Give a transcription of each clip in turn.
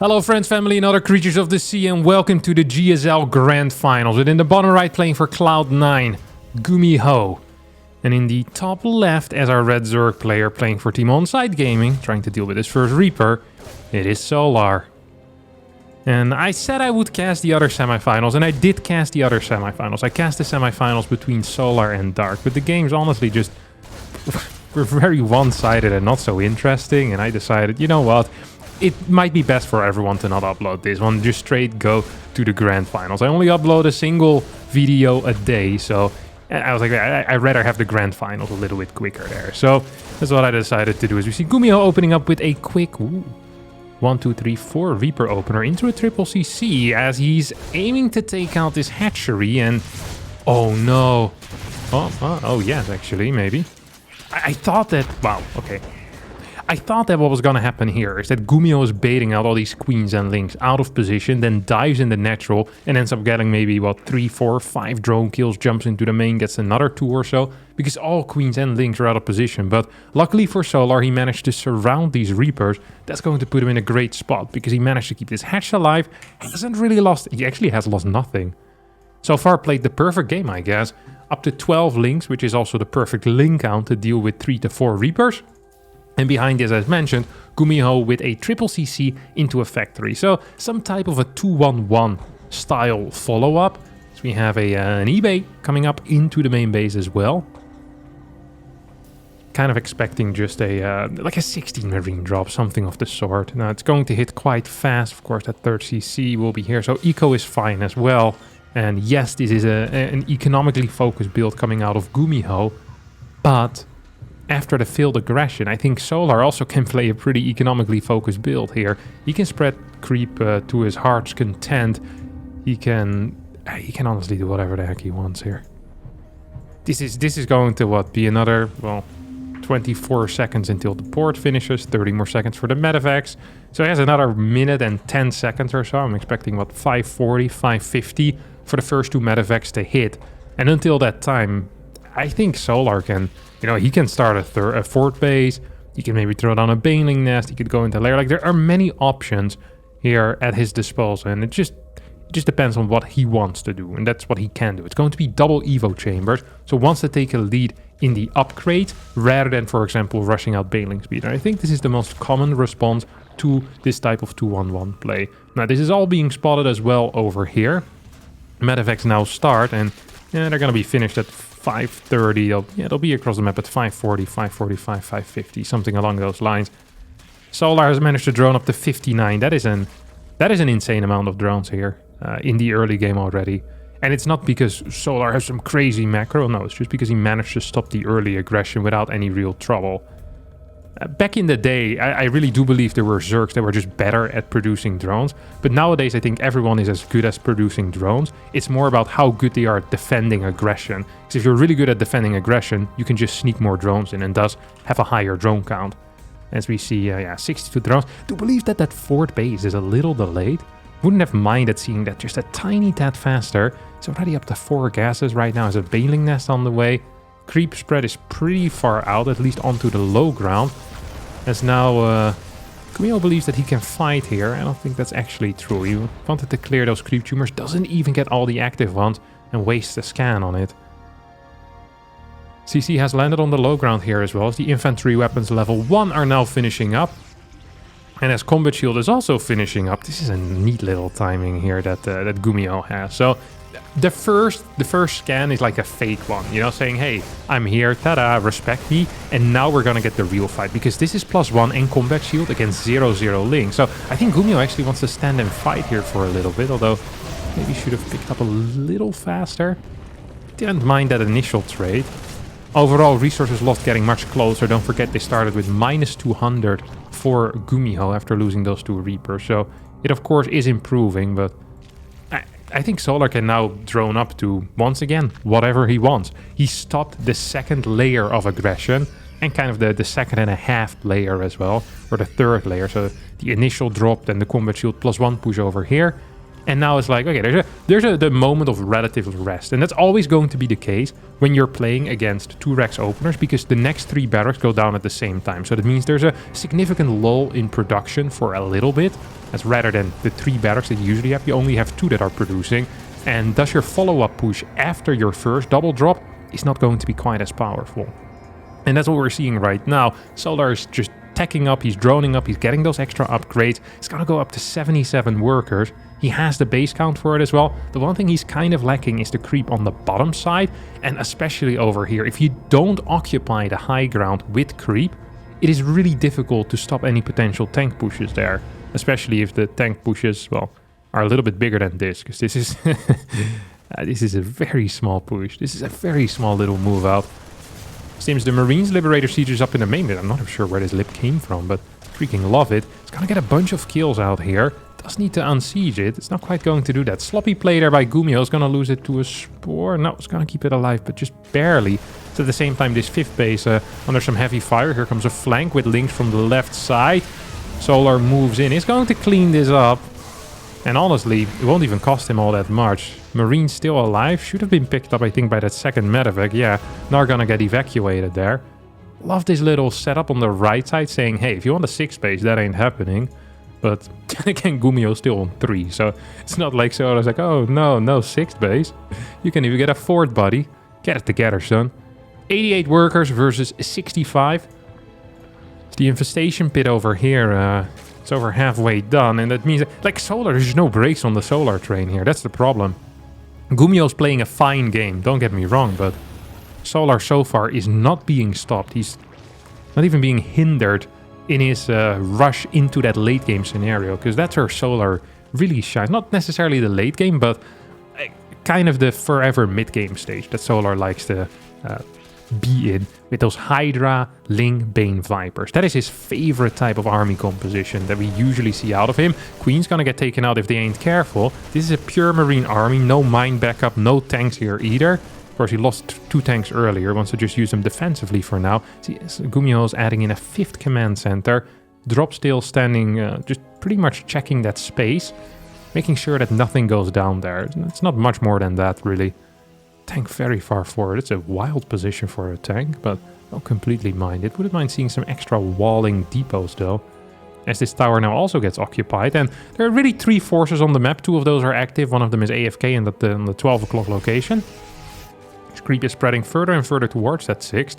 Hello friends, family and other creatures of the sea, and welcome to the GSL Grand Finals. And in the bottom right playing for Cloud9, Gumiho. And in the top left, as our Red Zerg player playing for Team Onside Gaming, trying to deal with his first Reaper, it is Solar. And I said I would cast the other semifinals, and I did cast the other semifinals. I cast the semifinals between Solar and Dark, but the games honestly just were very one-sided and not so interesting, and I decided, you know what? It might be best for everyone to not upload this one, just straight go to the Grand Finals. I only upload a single video a day, so I was like, I'd rather have the Grand Finals a little bit quicker there. So that's what I decided to do. As we see Gumiho opening up with a quick 1, 2, 3, 4 Reaper opener into a triple CC as he's aiming to take out this hatchery, and oh no. Oh yes, actually, maybe. I thought that, wow, okay. I thought that what was going to happen here is that Gumiho is baiting out all these queens and lings out of position, then dives in the natural and ends up getting maybe, 3, 4, 5 drone kills, jumps into the main, gets another 2 or so, because all queens and lings are out of position. But luckily for Solar, he managed to surround these Reapers. That's going to put him in a great spot, because he managed to keep this hatch alive, hasn't really lost, he actually has lost nothing. So far played the perfect game, I guess, up to 12 lings, which is also the perfect ling count to deal with 3 to 4 Reapers. And behind this, as mentioned, Gumiho with a triple CC into a factory. So some type of a 2-1-1 style follow-up. So we have an eBay coming up into the main base as well. Kind of expecting just like a 16 marine drop, something of the sort. Now it's going to hit quite fast. Of course, that third CC will be here. So eco is fine as well. And yes, this is an economically focused build coming out of Gumiho. But after the failed aggression, I think Solar also can play a pretty economically focused build here. He can spread creep to his heart's content. He can honestly do whatever the heck he wants here. This is going to be another 24 seconds until the port finishes, 30 more seconds for the medevacs. So he has another minute and 10 seconds or so. I'm expecting 540, 550 for the first 2 medevacs to hit. And until that time, I think Solar can, he can start a fort base. He can maybe throw down a baneling nest. He could go into lair. Like, there are many options here at his disposal, and it just depends on what he wants to do, and that's what he can do. It's going to be double Evo chambers, so wants to take a lead in the upgrade rather than, for example, rushing out baneling speed. And I think this is the most common response to this type of 2-1-1 play. Now, this is all being spotted as well over here. Medevacs now start, and they're going to be finished at 5:30. They'll be across the map at 5:40, 5:45, 5:50, something along those lines. Solar has managed to drone up to 59. That is an insane amount of drones here in the early game already. And it's not because Solar has some crazy macro. No, it's just because he managed to stop the early aggression without any real trouble. Back in the day, I really do believe there were Zergs that were just better at producing drones. But nowadays, I think everyone is as good as producing drones. It's more about how good they are at defending aggression. Because if you're really good at defending aggression, you can just sneak more drones in and thus have a higher drone count. As we see, 62 drones. I do believe that fort base is a little delayed. Wouldn't have minded seeing that just a tiny tad faster. It's already up to 4 gases right now. There's a baneling nest on the way. Creep spread is pretty far out, at least onto the low ground. As now, Gumiho believes that he can fight here. I don't think that's actually true. He wanted to clear those creep tumors, doesn't even get all the active ones, and wastes a scan on it. CC has landed on the low ground here as well, as the infantry weapons level 1 are now finishing up. And as combat shield is also finishing up. This is a neat little timing here that Gumiho has. So the first scan is like a fake one, saying, hey, I'm here, tada, respect me. And now we're gonna get the real fight, because this is +1 and combat shield against 0-0 ling. So I think Gumiho actually wants to stand and fight here for a little bit, although maybe should have picked up a little faster. Didn't mind that initial trade. Overall, resources lost getting much closer. Don't forget they started with -200 for Gumiho after losing those 2 Reapers. So it of course is improving, but I think Solar can now drone up to, once again, whatever he wants. He stopped the second layer of aggression and kind of the second and a half layer as well, or the third layer. So the initial drop, then the combat shield +1 push over here. And now it's like, okay, there's the moment of relative rest. And that's always going to be the case when you're playing against 2 Rex openers, because the next 3 barracks go down at the same time. So that means there's a significant lull in production for a little bit. That's rather than the 3 barracks that you usually have. You only have 2 that are producing. And thus your follow-up push after your first double drop is not going to be quite as powerful. And that's what we're seeing right now. Solar is just teching up, he's droning up, he's getting those extra upgrades. It's gonna go up to 77 workers. He has the base count for it as well. The one thing he's kind of lacking is the creep on the bottom side, and especially over here. If you don't occupy the high ground with creep, it is really difficult to stop any potential tank pushes there. Especially if the tank pushes, well, are a little bit bigger than this, because this is this is a very small push. This is a very small little move out. Seems the Marines Liberator Siege is up in the main bit. I'm not sure where this lip came from, but freaking love it. It's gonna get a bunch of kills out here. Does need to unsiege it. It's not quite going to do that. Sloppy play there by Gumio is gonna lose it to a spore. No, it's gonna keep it alive, but just barely. So at the same time, this 5th base under some heavy fire. Here comes a flank with links from the left side. Solar moves in. He's going to clean this up. And honestly, it won't even cost him all that much. Marine's still alive. Should have been picked up, I think, by that second medevac. Yeah, not gonna get evacuated there. Love this little setup on the right side saying, hey, if you want a 6th base, that ain't happening. But then again, Gumio's still on 3. So it's not like Solar's like, oh, no 6th base. You can even get a 4th, buddy. Get it together, son. 88 workers versus 65. It's the infestation pit over here. It's over halfway done, and that means, like, Solar, there's no brakes on the Solar train here. That's the problem. Gumio's playing a fine game, don't get me wrong, but Solar so far is not being stopped. He's not even being hindered in his rush into that late game scenario, because that's where Solar really shines. Not necessarily the late game, but kind of the forever mid game stage that Solar likes to be in, with those Hydra, Ling, Bane, Vipers. That is his favorite type of army composition that we usually see out of him. Queen's gonna get taken out if they ain't careful. This is a pure Marine army, no mine backup, no tanks here either. Of course, he lost 2 tanks earlier, wants to just use them defensively for now. See, Gumio is adding in a 5th command center. Drop still standing, just pretty much checking that space, making sure that nothing goes down there. It's not much more than that, really. Tank very far forward. It's a wild position for a tank, but don't completely mind it. Wouldn't mind seeing some extra walling depots, though, as this tower now also gets occupied. And there are really 3 forces on the map. 2 of those are active. One of them is AFK and on the 12 o'clock location. This creep is spreading further and further towards that 6th.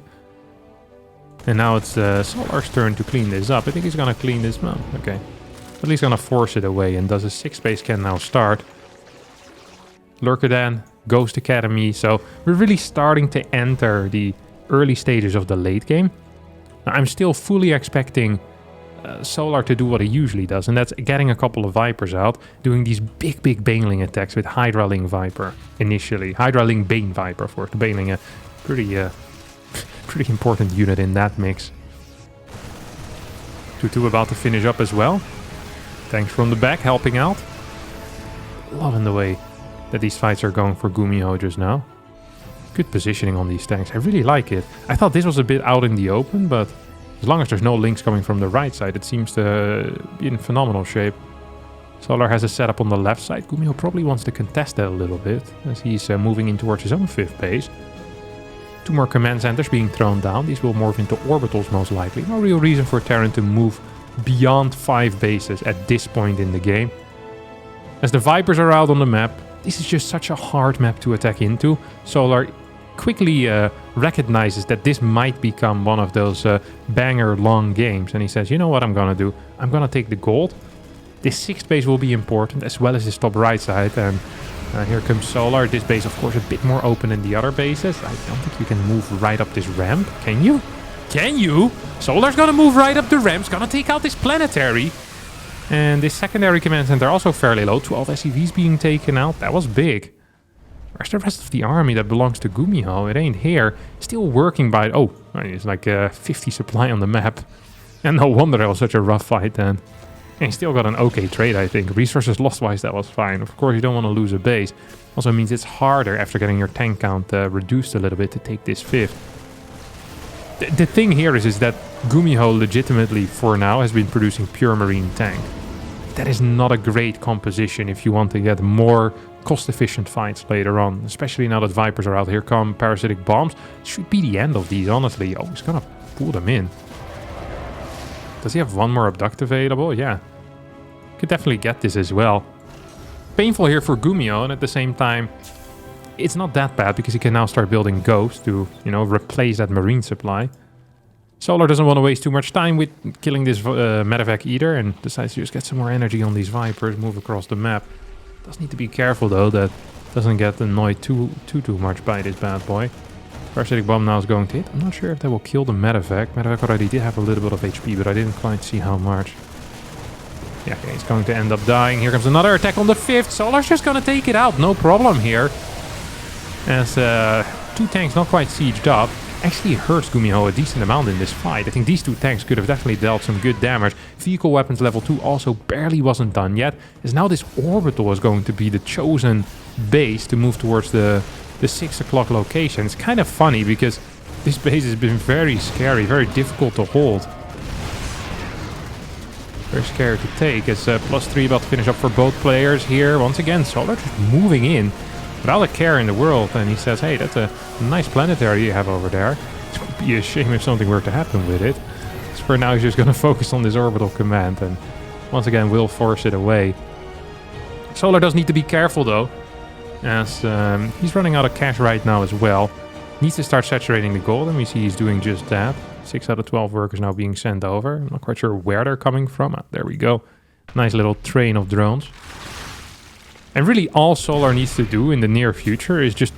And now it's Solar's turn to clean this up. I think he's gonna clean this up. Okay. At least gonna force it away, and does a 6th base can now start. Lurkadan, Ghost Academy. So we're really starting to enter the early stages of the late game. Now, I'm still fully expecting Solar to do what he usually does, and that's getting a couple of Vipers out, doing these big Baneling attacks with Hydra Ling Viper initially. Hydra Ling Bane Viper, of course. The Baneling, a pretty important unit in that mix. 2-2 about to finish up as well. Tanks from the back helping out. Loving the way that these fights are going for Gumio just now. Good positioning on these tanks. I really like it. I thought this was a bit out in the open, but as long as there's no links coming from the right side, it seems to be in phenomenal shape. Solar has a setup on the left side. Gumio probably wants to contest that a little bit, as he's moving in towards his own 5th base. 2 more command centers being thrown down. These will morph into orbitals most likely. No real reason for Terran to move beyond 5 bases at this point in the game. As the Vipers are out on the map, this is just such a hard map to attack into. Solar quickly recognizes that this might become one of those banger long games, and he says, you know what I'm gonna do? I'm gonna take the gold. This 6th base will be important, as well as this top right side, and here comes Solar. This base, of course, a bit more open than the other bases. I don't think you can move right up this ramp. Can you? Can you? Solar's gonna move right up the ramp. Gonna take out this planetary. And this secondary command center also fairly low. 12 SCVs being taken out. That was big. Where's the rest of the army that belongs to Gumio? It ain't here. Still working by... Oh, it's like 50 supply on the map. And no wonder it was such a rough fight then. And he still got an okay trade, I think. Resources lost-wise, that was fine. Of course, you don't want to lose a base. Also means it's harder after getting your tank count reduced a little bit to take this 5th. The thing here is that Gumio legitimately, for now, has been producing pure Marine tank. that is not a great composition if you want to get more cost-efficient fights later on, especially now that Vipers are out. Here come Parasitic Bombs. It should be the end of these, honestly. Oh, he's gonna pull them in. Does he have one more Abduct available? Yeah. Could definitely get this as well. Painful here for Gumio, and at the same time, it's not that bad because he can now start building Ghosts to, you know, replace that Marine supply. Solar doesn't want to waste too much time with killing this Medevac either, and decides to just get some more energy on these Vipers, move across the map. Does need to be careful though that doesn't get annoyed too much by this bad boy. Parasitic Bomb now is going to hit. I'm not sure if that will kill the Medevac. Medevac already did have a little bit of HP, but I didn't quite see how much. Yeah, okay, he's going to end up dying. Here comes another attack on the 5th. Solar's just going to take it out, no problem here. As 2 tanks not quite sieged up. Actually hurts Gumio a decent amount in this fight. I think these 2 tanks could have definitely dealt some good damage. Vehicle weapons level 2 also barely wasn't done yet. As now this orbital is going to be the chosen base to move towards the 6 o'clock location. It's kind of funny because this base has been very scary, very difficult to hold. Very scary to take. As +3 about to finish up for both players here. Once again, Solar just moving in without a care in the world, and he says, hey, that's a nice planetary you have over there. It would be a shame if something were to happen with it. So for now, he's just going to focus on this orbital command, and once again, will force it away. Solar does need to be careful, though, as he's running out of cash right now as well. Needs to start saturating the gold, and we see he's doing just that. 6 out of 12 workers now being sent over. I'm not quite sure where they're coming from. There we go. Nice little train of drones. And really all Solar needs to do in the near future is just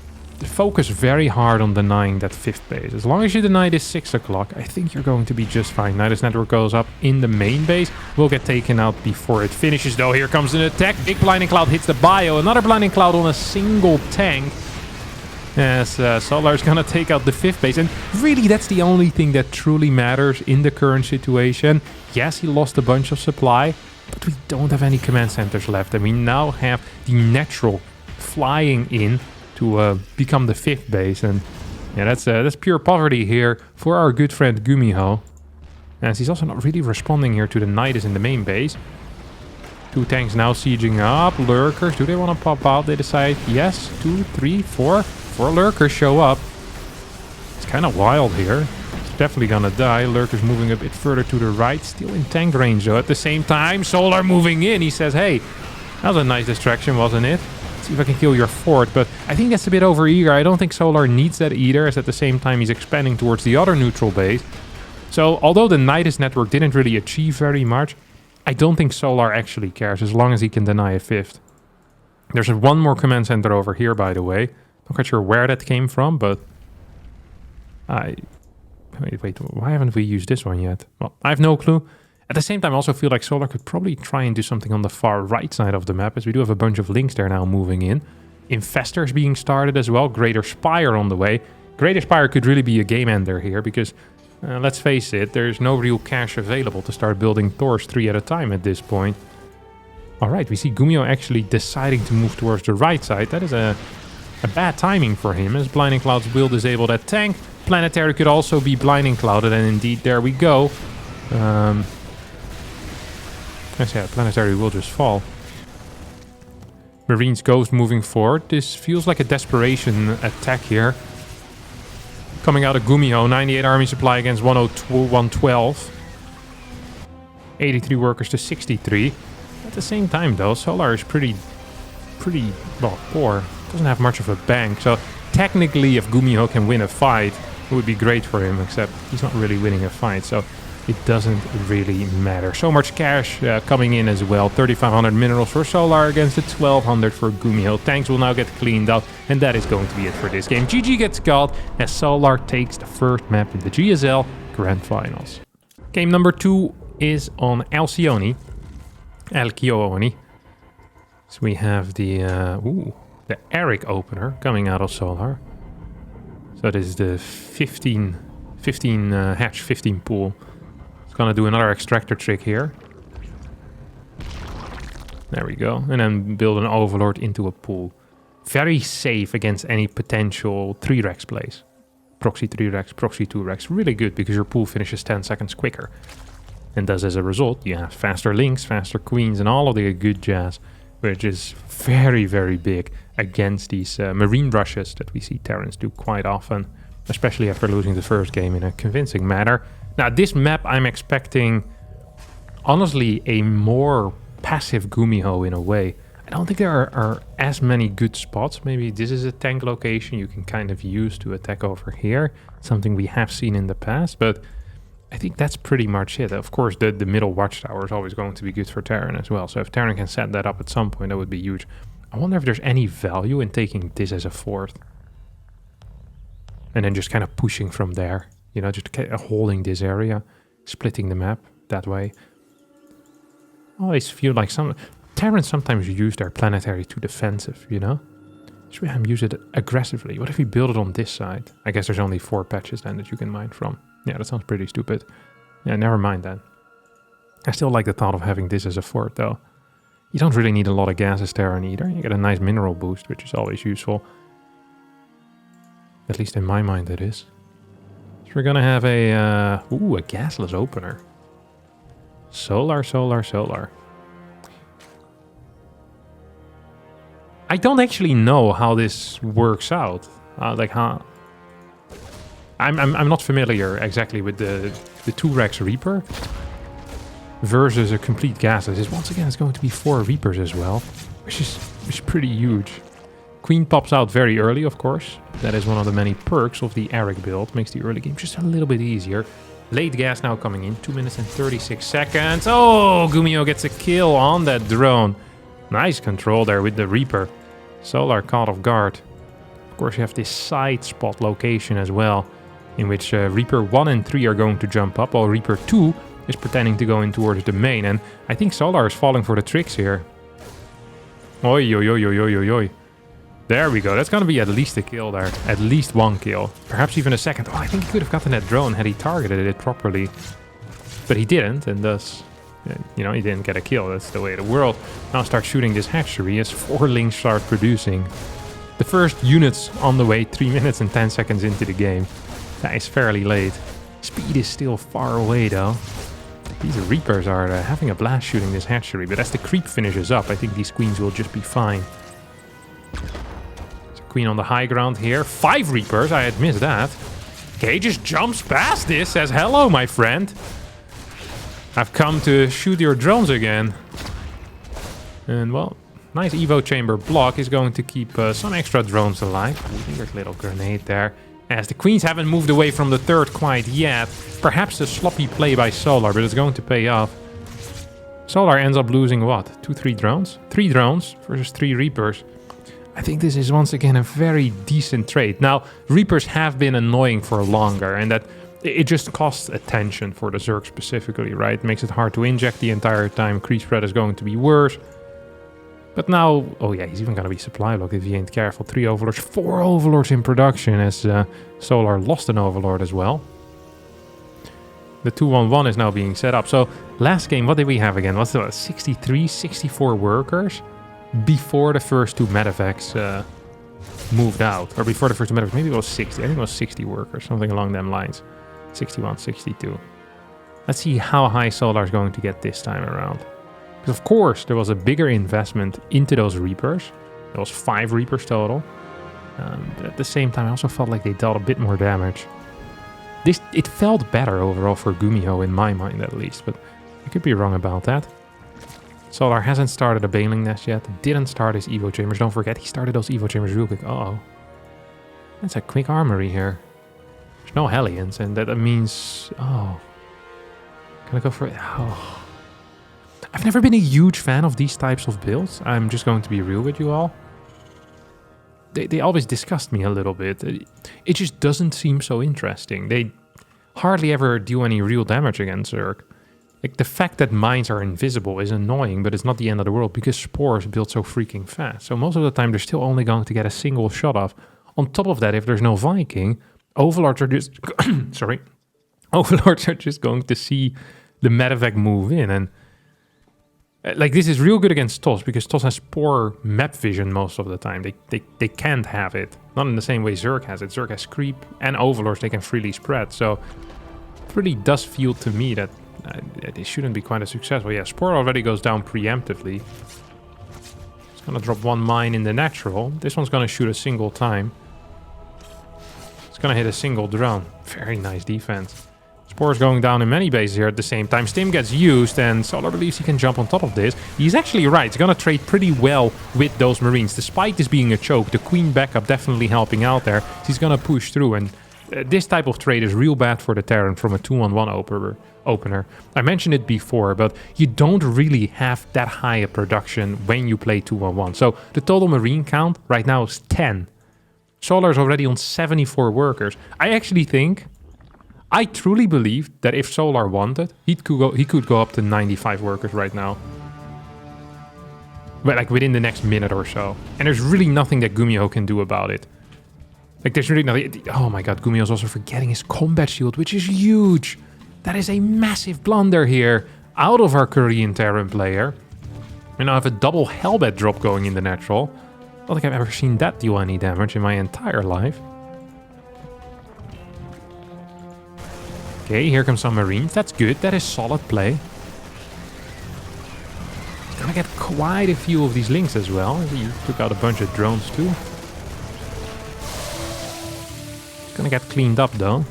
focus very hard on denying that 5th base. As long as you deny this 6 o'clock, I think you're going to be just fine. Nidus Network goes up in the main base. Will get taken out before it finishes, though. Here comes an attack. Big Blinding Cloud hits the bio. Another Blinding Cloud on a single tank. As Solar is going to take out the 5th base. And really, that's the only thing that truly matters in the current situation. Yes, he lost a bunch of supply, but we don't have any command centers left. And we now have the natural flying in to become the 5th base. And yeah, that's pure poverty here for our good friend Gumiho. As he's also not really responding here to the Nidus in the main base. 2 tanks now sieging up. Lurkers, do they want to pop out? They decide yes. 2, 3, 4. 4 Lurkers show up. It's kind of wild here. It's definitely gonna die. Lurkers moving a bit further to the right. Still in tank range though. At the same time, Solar moving in. He says, hey, that was a nice distraction, wasn't it? Let's see if I can kill your fort. But I think that's a bit over-eager. I don't think Solar needs that either, as at the same time he's expanding towards the other neutral base. So, although the Nidus network didn't really achieve very much, I don't think Solar actually cares, as long as he can deny a 5th. There's one more command center over here, by the way. Not quite sure where that came from, but wait, why haven't we used this one yet? Well, I have no clue. At the same time, I also feel like Solar could probably try and do something on the far right side of the map, as we do have a bunch of links there now moving in. Infestors being started as well. Greater Spire on the way. Greater Spire could really be a game ender here, because let's face it, there's no real cash available to start building Thors 3 at a time at this point. Alright, we see Gumio actually deciding to move towards the right side. That is a bad timing for him, as Blinding Clouds will disable that tank. Planetary could also be Blinding Clouded, and indeed, there we go. Yes, yeah, Planetary will just fall. Marine's Ghost moving forward. This feels like a desperation attack here. Coming out of Gumio, 98 army supply against 112. 83 workers to 63. At the same time, though, Solar is pretty, well, poor. Doesn't have much of a bank, so technically if Gumio can win a fight, it would be great for him, except he's not really winning a fight, so it doesn't really matter. So much cash coming in as well. 3,500 minerals for Solar against the 1,200 for Gumio. Tanks will now get cleaned out, and that is going to be it for this game. GG gets called as Solar takes the first map in the GSL Grand Finals. Game number 2 is on Alcyone. So we have the Eric opener coming out of Solar. So this is the 15 hatch 15 pool. It's gonna do another extractor trick here. There we go. And then build an overlord into a pool. Very safe against any potential 3-Rex plays. Proxy 3-Rex, proxy 2-Rex. Really good because your pool finishes 10 seconds quicker. And thus, as a result, you have faster links, faster queens, and all of the good jazz, which is very, very big against these marine rushes that we see Terrans do quite often, especially after losing the first game in a convincing manner. Now, this map, I'm expecting, honestly, a more passive Gumiho in a way. I don't think there are as many good spots. Maybe this is a tank location you can kind of use to attack over here, something we have seen in the past, but I think that's pretty much it. Of course, the middle watchtower is always going to be good for Terran as well, so if Terran can set that up at some point, that would be huge. I wonder if there's any value in taking this as a fourth. And then just kind of pushing from there. You know, just holding this area, splitting the map that way. I always feel like Terrans sometimes use their planetary too defensive, you know? Should we use it aggressively? What if we build it on this side? I guess there's only 4 patches then that you can mine from. Yeah, that sounds pretty stupid. Yeah, never mind then. I still like the thought of having this as a fort though. You don't really need a lot of gases Terran either. You get a nice mineral boost, which is always useful. At least in my mind it is. So we're gonna have a gasless opener. Solar, solar, solar. I don't actually know how this works out. Like how... I'm not familiar exactly with the 2-Rex Reaper versus a complete gasless. Once again, it's going to be 4 Reapers as well, which is pretty huge. Queen pops out very early, of course. That is one of the many perks of the Eric build. Makes the early game just a little bit easier. Late gas now coming in. 2 minutes and 36 seconds. Oh, Gumiho gets a kill on that drone. Nice control there with the Reaper. Solar caught off guard. Of course, you have this side spot location as well, in which Reaper 1 and 3 are going to jump up, while Reaper 2 is pretending to go in towards the main. And I think Solar is falling for the tricks here. Oi, oi, oi, oi, oi, oi, oi. There we go. That's going to be at least a kill there. At least 1 kill. Perhaps even a second. Oh, I think he could have gotten that drone had he targeted it properly. But he didn't, and thus... you know, he didn't get a kill. That's the way of the world. Now start shooting this hatchery as 4 links start producing. The first units on the way, 3 minutes and 10 seconds into the game. That is fairly late. Speed is still far away though. These Reapers are having a blast shooting this hatchery, but as the creep finishes up, I think these queens will just be fine. So queen on the high ground here. 5 Reapers, I had missed that. Okay, just jumps past this, says hello my friend. I've come to shoot your drones again. And well, nice Evo chamber block is going to keep some extra drones alive. Weird little grenade there. As the queens haven't moved away from the third quite yet. Perhaps a sloppy play by Solar, but it's going to pay off. Solar ends up losing what? 3 drones? 3 drones versus 3 Reapers. I think this is once again a very decent trade. Now, Reapers have been annoying for longer, and that it just costs attention for the Zerg specifically, right? It makes it hard to inject the entire time. Creep spread is going to be worse. But now, oh yeah, he's even going to be supply blocked if he ain't careful. 3 Overlords, 4 Overlords in production as Solar lost an Overlord as well. The 2-1-1 is now being set up. So last game, what did we have again? Was it 63, 64 workers before the first 2 medevacs moved out? Or before the first 2 medevacs, maybe it was 60. I think it was 60 workers, something along them lines. 61, 62. Let's see how high Solar is going to get this time around. Because of course, there was a bigger investment into those Reapers. There was 5 Reapers total. But at the same time, I also felt like they dealt a bit more damage. It felt better overall for Gumiho in my mind at least, but I could be wrong about that. Solar hasn't started a Baneling Nest yet. Didn't start his Evo Chambers. Don't forget, he started those Evo Chambers real quick. Uh-oh. That's a quick armory here. There's no Hellions, and that means... Oh. Can I go for it? Oh. I've never been a huge fan of these types of builds. I'm just going to be real with you all. They always disgust me a little bit. It just doesn't seem so interesting. They hardly ever do any real damage against Zerg. Like, the fact that mines are invisible is annoying, but it's not the end of the world because spores build so freaking fast. So most of the time, they're still only going to get a single shot off. On top of that, if there's no Viking, Overlords are just... sorry. Overlords are just going to see the medevac move in. And like, this is real good against TOS because TOS has poor map vision most of the time. They can't have it. Not in the same way Zerg has it. Zerg has creep and Overlords they can freely spread. So it really does feel to me that this shouldn't be quite as successful. Yeah, Spore already goes down preemptively. It's gonna drop one mine in the natural. This one's gonna shoot a single time. It's gonna hit a single drone. Very nice defense. Spore's going down in many bases here at the same time. Stim gets used, and Solar believes he can jump on top of this. He's actually right. He's gonna trade pretty well with those Marines. Despite this being a choke, the Queen backup definitely helping out there. He's gonna push through, and this type of trade is real bad for the Terran from a 2-on-1 opener. I mentioned it before, but you don't really have that high a production when you play 2-on-1. So the total Marine count right now is 10. Solar is already on 74 workers. I truly believe that if Solar wanted, he could go up to 95 workers right now. But like within the next minute or so. And there's really nothing that Gumiho can do about it. Like there's really nothing. Oh my god, Gumiho's also forgetting his combat shield, which is huge. That is a massive blunder here out of our Korean Terran player. And I have a double Hellbat drop going in the natural. I don't think I've ever seen that deal any damage in my entire life. Okay, here comes some Marines. That's good. That is solid play. He's gonna get quite a few of these links as well. He took out a bunch of drones too. He's gonna get cleaned up though.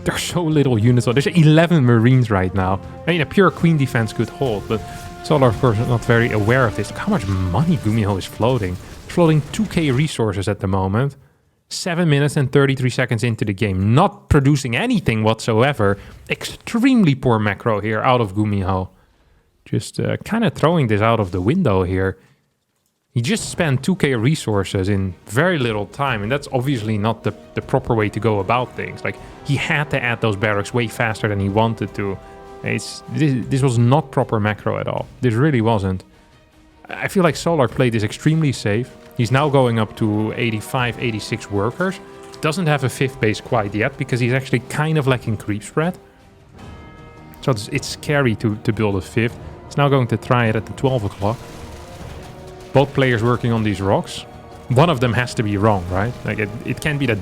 There's so little units. There's 11 Marines right now. I mean, a pure Queen defense could hold, but Solar, of course, not very aware of this. Look how much money Gumiho is floating. He's floating 2k resources at the moment. 7 minutes and 33 seconds into the game. Not producing anything whatsoever. Extremely poor macro here out of Gumiho. Just kind of throwing this out of the window here. He just spent 2k resources in very little time, and that's obviously not the proper way to go about things. Like, he had to add those barracks way faster than he wanted to. This was not proper macro at all. This really wasn't. I feel like Solar played this extremely safe. He's now going up to 85, 86 workers. Doesn't have a 5th base quite yet because he's actually kind of lacking creep spread. So it's scary to build a 5th. He's now going to try it at the 12 o'clock. Both players working on these rocks. One of them has to be wrong, right? Like it can be that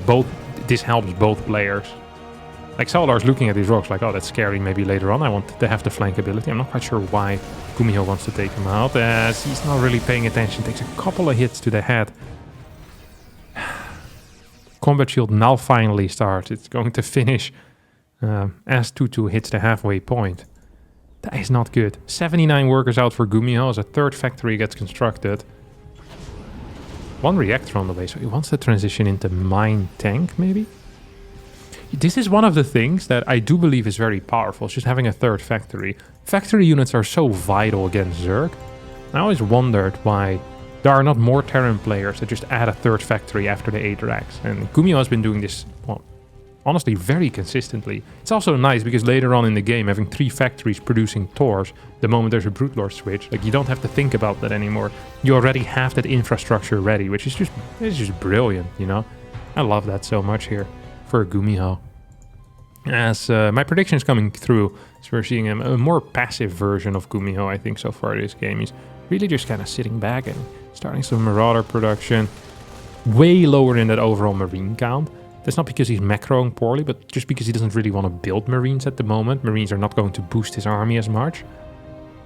this helps both players. Like Solar's looking at these rocks like, oh, that's scary. Maybe later on I want to have the flank ability. I'm not quite sure why Gumiho wants to take him out, as he's not really paying attention. Takes a couple of hits to the head. Combat shield now finally starts. It's going to finish as 2-2 hits the halfway point. That is not good. 79 workers out for Gumiho as a 3rd factory gets constructed. 1 reactor on the way, so he wants to transition into mine tank, maybe? This is one of the things that I do believe is very powerful. It's just having a 3rd factory. Factory units are so vital against Zerg. I always wondered why there are not more Terran players that just add a 3rd factory after the 8 racks. And Gumiho has been doing this, well, honestly, very consistently. It's also nice because later on in the game, having 3 factories producing Tors, the moment there's a Brute Lord switch, like you don't have to think about that anymore. You already have that infrastructure ready, which is just brilliant, you know? I love that so much here for Gumiho. As my prediction is coming through, so we're seeing a more passive version of Gumiho, I think, so far this game. He's really just kind of sitting back and starting some Marauder production. Way lower in that overall Marine count. That's not because he's macroing poorly, but just because he doesn't really want to build Marines at the moment. Marines are not going to boost his army as much.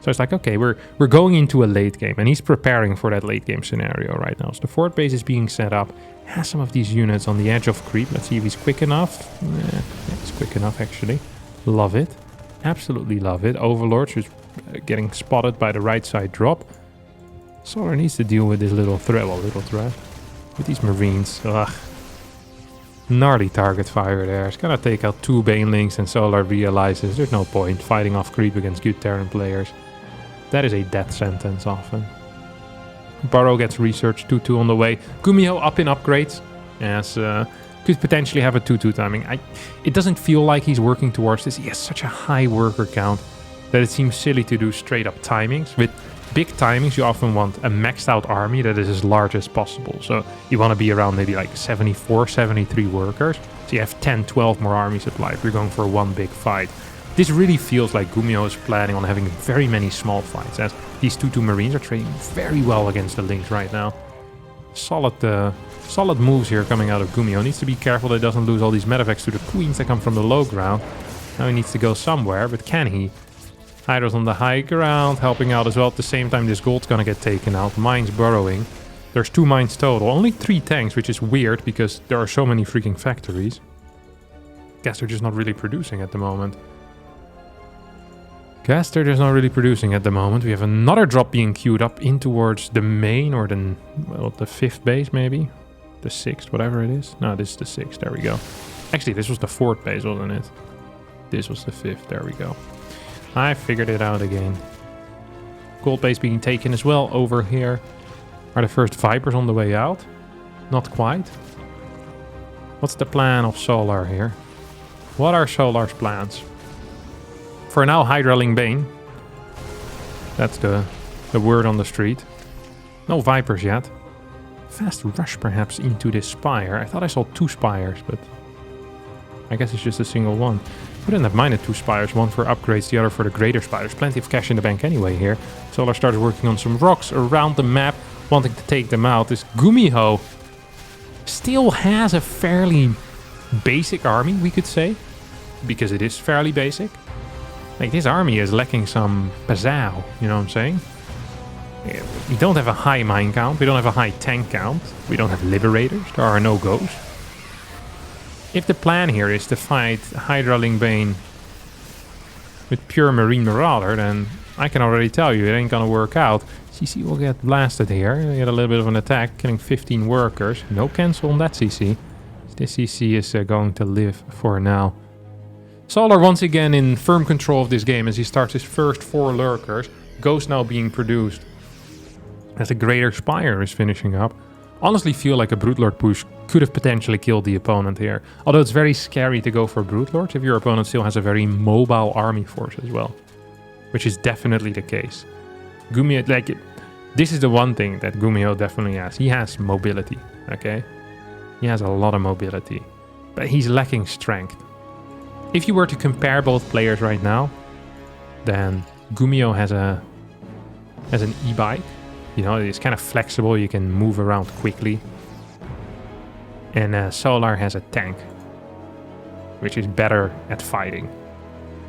So it's like, okay, we're going into a late game, and he's preparing for that late game scenario right now. So the 4th base is being set up. Has some of these units on the edge of creep. Let's see if he's quick enough. Yeah, he's quick enough, actually. Love it. Absolutely love it. Overlord's just getting spotted by the right side drop. Solar needs to deal with this little threat. With these Marines. Ugh. Gnarly target fire there. It's gonna take out 2 Banelings, and Solar realizes there's no point fighting off creep against good Terran players. That is a death sentence often. Burrow gets researched, 2-2 on the way. Gumiho up in upgrades, as could potentially have a 2-2 timing. It doesn't feel like he's working towards this. He has such a high worker count that it seems silly to do straight up timings. With big timings, you often want a maxed out army that is as large as possible. So you want to be around maybe like 74, 73 workers. So you have 10, 12 more army supply if you're going for one big fight. This really feels like Gumiho is planning on having very many small fights, as these 2-2 Marines are trading very well against the Lynx right now. Solid moves here coming out of Gumiho. Needs to be careful that he doesn't lose all these medevacs to the Queens that come from the low ground. Now he needs to go somewhere, but can he? Hydra's on the high ground, helping out as well. At the same time, this gold's gonna get taken out. Mines burrowing. There's 2 mines total. Only 3 tanks, which is weird because there are so many freaking factories. Guess they're just not really producing at the moment. We have another drop being queued up in towards the main or the 5th base maybe. The 6th, whatever it is. No, this is the 6th. There we go. Actually, this was the 4th base, wasn't it? This was the 5th. There we go. I figured it out again. Gold base being taken as well over here. Are the first Vipers on the way out? Not quite. What's the plan of Solar here? What are Solar's plans? For now, Hydraling Bane. That's the word on the street. No Vipers yet. Fast rush perhaps into this spire. I thought I saw 2 spires, but I guess it's just a single one. Wouldn't have minded 2 spires, one for upgrades, the other for the greater spires. Plenty of cash in the bank anyway here. Solar starts working on some rocks around the map, wanting to take them out. This Gumiho still has a fairly basic army, we could say, because it is fairly basic. Like, this army is lacking some pizzazz, you know what I'm saying? Yeah, we don't have a high mine count, we don't have a high tank count, we don't have liberators, there are no ghosts. If the plan here is to fight Hydraling Bane with pure Marine Marauder, then I can already tell you it ain't gonna work out. CC will get blasted here. They get a little bit of an attack, killing 15 workers. No cancel on that CC. This CC is going to live for now. Solar once again in firm control of this game as he starts his first 4 lurkers. Ghost now being produced as a greater spire is finishing up. Honestly feel like a Brute Lord push could have potentially killed the opponent here. Although it's very scary to go for Brute Lords if your opponent still has a very mobile army force as well. Which is definitely the case. Gumiho, like, this is the one thing that Gumiho definitely has. He has mobility, okay? He has a lot of mobility. But he's lacking strength. If you were to compare both players right now, then Gumiho has an e-bike. You know, it's kind of flexible, you can move around quickly. And Solar has a tank, which is better at fighting.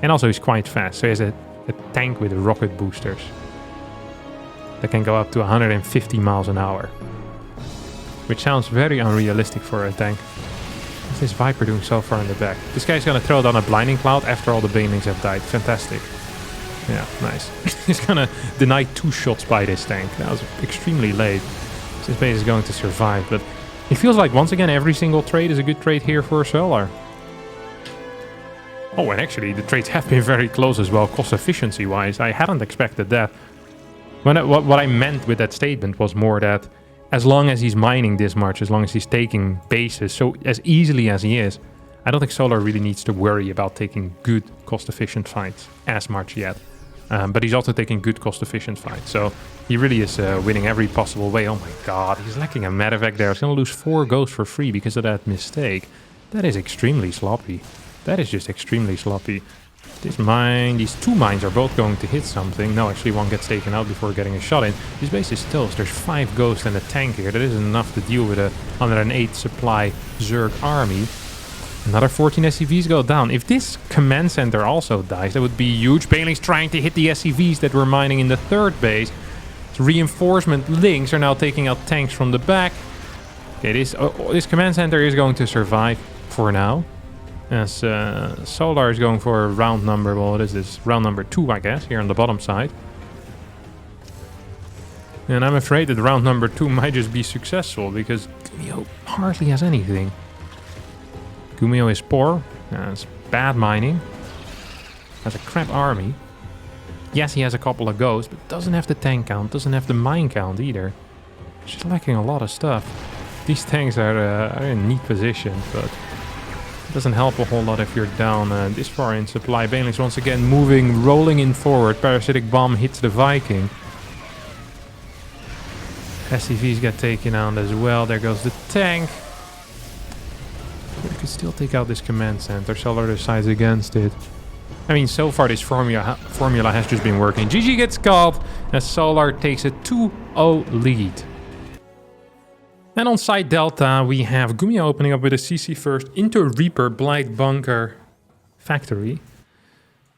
And also he's quite fast, so he has a tank with rocket boosters that can go up to 150 miles an hour. Which sounds very unrealistic for a tank. What's this Viper doing so far in the back? This guy's gonna throw down a blinding cloud after all the banelings have died. Fantastic. Yeah, nice. He's gonna deny 2 shots by this tank. That was extremely late. This base is going to survive, but it feels like once again every single trade is a good trade here for Solar. Oh, and actually the trades have been very close as well, cost efficiency wise. I hadn't expected that. What I meant with that statement was more that as long as he's mining this much, as long as he's taking bases so as easily as he is, I don't think Solar really needs to worry about taking good cost-efficient fights as much yet. But he's also taking good cost-efficient fights, so he really is winning every possible way. Oh my god, he's lacking a medevac there. He's going to lose 4 ghosts for free because of that mistake. That is extremely sloppy. That is just extremely sloppy. This mine, these 2 mines are both going to hit something. No, actually one gets taken out before getting a shot in. This base is toast. There's 5 ghosts and a tank here. That isn't enough to deal with a 108 supply Zerg army. Another 14 SCVs go down. If this command center also dies, that would be huge. Banelings trying to hit the SCVs that were mining in the 3rd base. Reinforcement links are now taking out tanks from the back. Okay, this command center is going to survive for now. As Solar is going for round number, well, what is this? Round number 2, I guess, here on the bottom side. And I'm afraid that round number 2 might just be successful, because Gumiho hardly has anything. Gumiho is poor, has bad mining, has a crap army. Yes, he has a couple of ghosts, but doesn't have the tank count, doesn't have the mine count either. She's lacking a lot of stuff. These tanks are in a neat position, but it doesn't help a whole lot if you're down this far in supply. Banelings once again moving, rolling in forward. Parasitic bomb hits the Viking. SCVs get taken out as well. There goes the tank. But you could still take out this command center. Solar decides against it. I mean, so far this formula has just been working. GG gets called as Solar takes a 2-0 lead. And on side Delta, we have Gumiho opening up with a CC first into Reaper Blight Bunker Factory.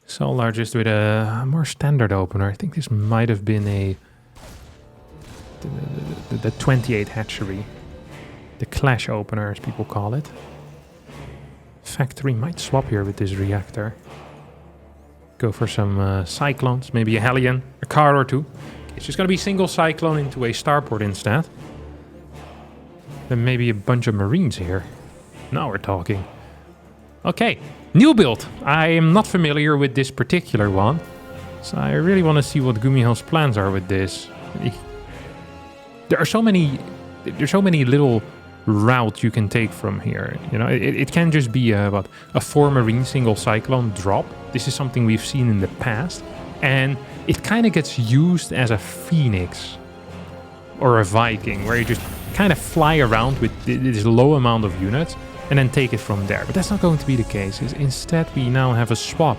Solar just with a more standard opener. I think this might have been the 28 hatchery. The clash opener, as people call it. Factory might swap here with this reactor. Go for some cyclones, maybe a Hellion, a car or two. It's just going to be single cyclone into a starport instead. Then maybe a bunch of marines here. Now we're talking. Okay, new build. I am not familiar with this particular one. So I really want to see what Gumiho's plans are with this. There are so many little routes you can take from here. You know, it can just be a 4 marine single cyclone drop. This is something we've seen in the past. And it kind of gets used as a Phoenix or a Viking, where you just kind of fly around with this low amount of units and then take it from there. But that's not going to be the case. Instead, we now have a swap.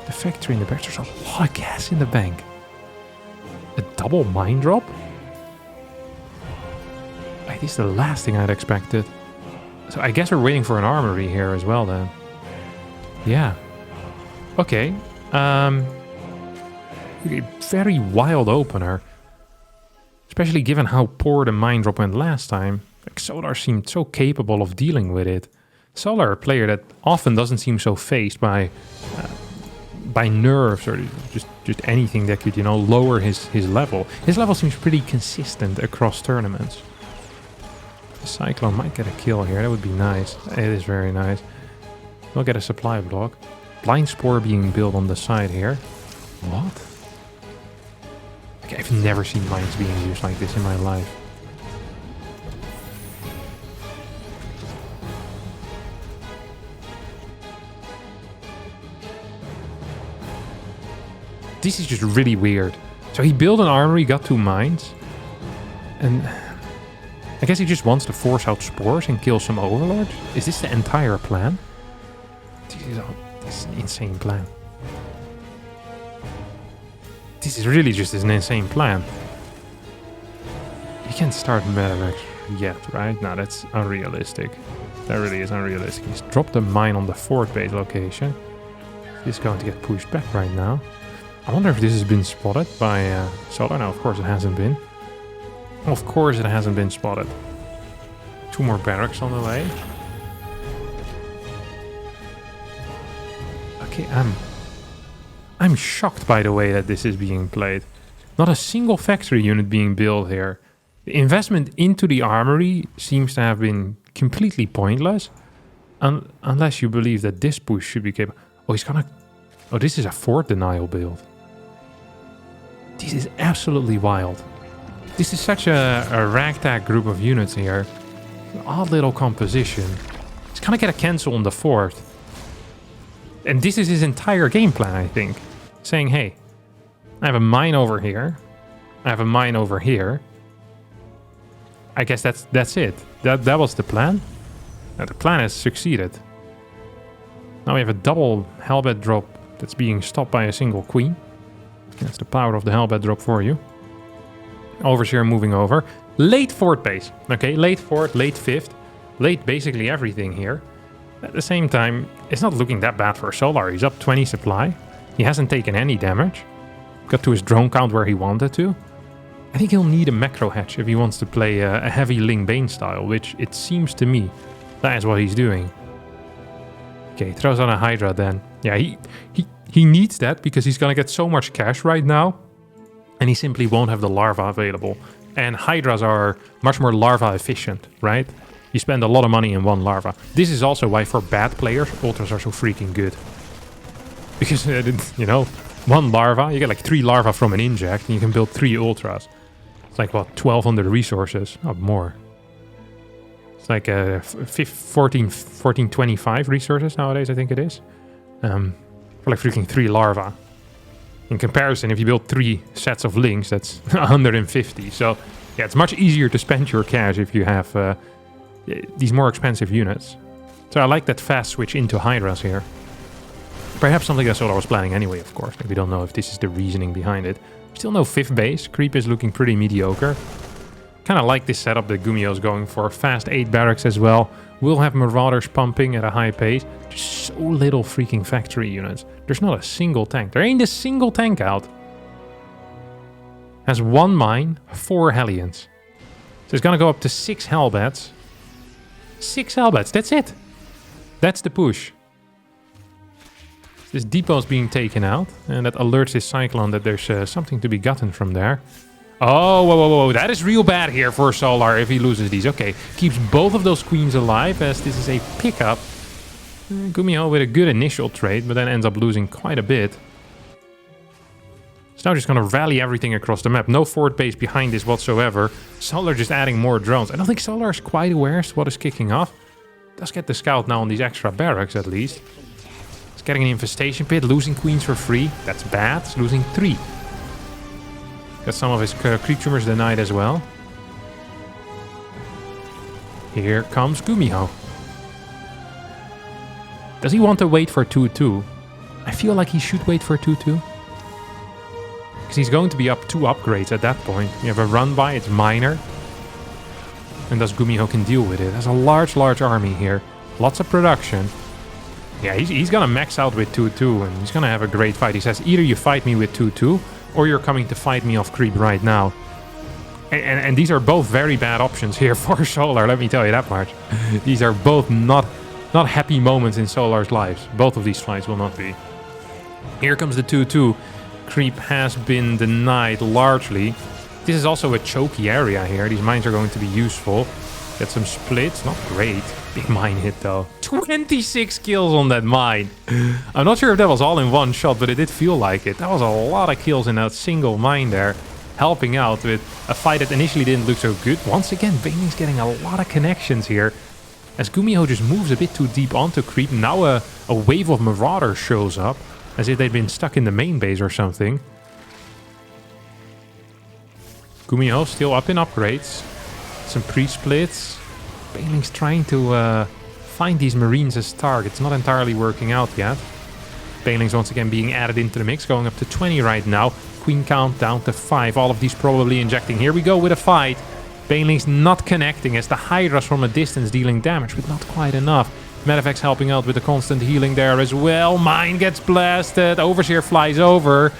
The factory in the back, there's a lot of gas in the bank. A double mine drop? This is the last thing I'd expected. So I guess we're waiting for an armory here as well then. Yeah. Okay. Very wild opener. Especially given how poor the mine drop went last time. Like, Solar seemed so capable of dealing with it. Solar, a player that often doesn't seem so phased by nerves or just anything that could, you know, lower his level. His level seems pretty consistent across tournaments. The Cyclone might get a kill here. That would be nice. It is very nice. We'll get a supply block. Blind Spore being built on the side here. What? Okay, I've never seen mines being used like this in my life. This is just really weird. So he built an armory, got 2 mines. And I guess he just wants to force out spores and kill some overlords. Is this the entire plan? This is an insane plan. This is really just an insane plan. You can't start Medevac yet, right? No, that's unrealistic. That really is unrealistic. He's dropped a mine on the 4th base location. He's going to get pushed back right now. I wonder if this has been spotted by Solar. No, of course it hasn't been. Of course it hasn't been spotted. 2 more barracks on the way. Okay, I'm shocked by the way that this is being played. Not a single factory unit being built here. The investment into the armory seems to have been completely pointless. Unless you believe that this push should be capable. Oh, he's gonna... Oh, this is a fort denial build. This is absolutely wild. This is such a ragtag group of units here. An odd little composition. He's gonna get a cancel on the 4th. And this is his entire game plan, I think. Saying, hey, I have a mine over here. I have a mine over here. I guess that's it. That was the plan. Now, the plan has succeeded. Now we have a double Hellbat drop that's being stopped by a single queen. That's the power of the Hellbat drop for you. Overseer moving over. Late 4th base. Okay, late 4th, late 5th. Late basically everything here. At the same time, it's not looking that bad for Solar. He's up 20 supply. He hasn't taken any damage. Got to his drone count where he wanted to. I think he'll need a macro hatch if he wants to play a heavy Ling Bane style, which it seems to me that is what he's doing. Okay, throws on a Hydra then. Yeah, he needs that because he's gonna get so much cash right now. And he simply won't have the larva available. And Hydras are much more larva efficient, right? You spend a lot of money in one larva. This is also why for bad players, ultras are so freaking good. Because, you know, one larva, you get like 3 larva from an inject and you can build 3 ultras. It's like, what, 1,200 resources? Not more. It's like 1425 resources nowadays, I think it is. For like freaking 3 larva. In comparison, if you build 3 sets of links, that's 150. So, yeah, it's much easier to spend your cash if you have these more expensive units. So I like that fast switch into Hydras here. Perhaps something that Solar was planning anyway, of course. Like, we don't know if this is the reasoning behind it. Still no 5th base. Creep is looking pretty mediocre. Kind of like this setup that Gumiho is going for. Fast 8 barracks as well. We'll have Marauders pumping at a high pace. There's so little freaking factory units. There's not a single tank. There ain't a single tank out. Has 1 mine, 4 Hellions. So it's gonna go up to 6 Hellbats. 6 Hellbats, that's it. That's the push. This depot's being taken out, and that alerts this Cyclone that there's something to be gotten from there. Oh, whoa, whoa, whoa, that is real bad here for Solar if he loses these. Okay, keeps both of those queens alive as this is a pickup. Gumiho with a good initial trade, but then ends up losing quite a bit. It's now just going to rally everything across the map. No fort base behind this whatsoever. Solar just adding more drones. I don't think Solar is quite aware as to what is kicking off. Does get the scout now on these extra barracks at least. It's getting an infestation pit, losing queens for free. That's bad. It's losing 3. Got some of his creep tumors denied as well. Here comes Gumiho. Does he want to wait for 2-2? I feel like he should wait for 2-2. Because he's going to be up 2 upgrades at that point. You have a run by, it's minor. And thus Gumiho can deal with it. There's a large army here. Lots of production. Yeah, he's going to max out with 2-2 and he's going to have a great fight. He says, either you fight me with 2-2 or you're coming to fight me off creep right now. And these are both very bad options here for Solar, let me tell you that much. These are both not happy moments in Solar's lives. Both of these fights will not be. Here comes the 2-2. Creep has been denied largely. This is also a choky area here. These mines are going to be useful. Get some splits, not great. Big mine hit though. 26 kills on that mine. I'm not sure if that was all in one shot, but it did feel like it. That was a lot of kills in that single mine there. Helping out with a fight that initially didn't look so good. Once again, Baneling's getting a lot of connections here. As Gumiho just moves a bit too deep onto creep. Now a wave of Marauders shows up. As if they'd been stuck in the main base or something. Gumiho still up in upgrades. Some pre-splits. Baneling's trying to find these Marines as targets. Not entirely working out yet. Baneling's once again being added into the mix. Going up to 20 right now. Queen count down to 5. All of these probably injecting. Here we go with a fight. Baneling's not connecting as the Hydras from a distance dealing damage, but not quite enough. Medivac's helping out with the constant healing there as well. Mine gets blasted. Overseer flies over.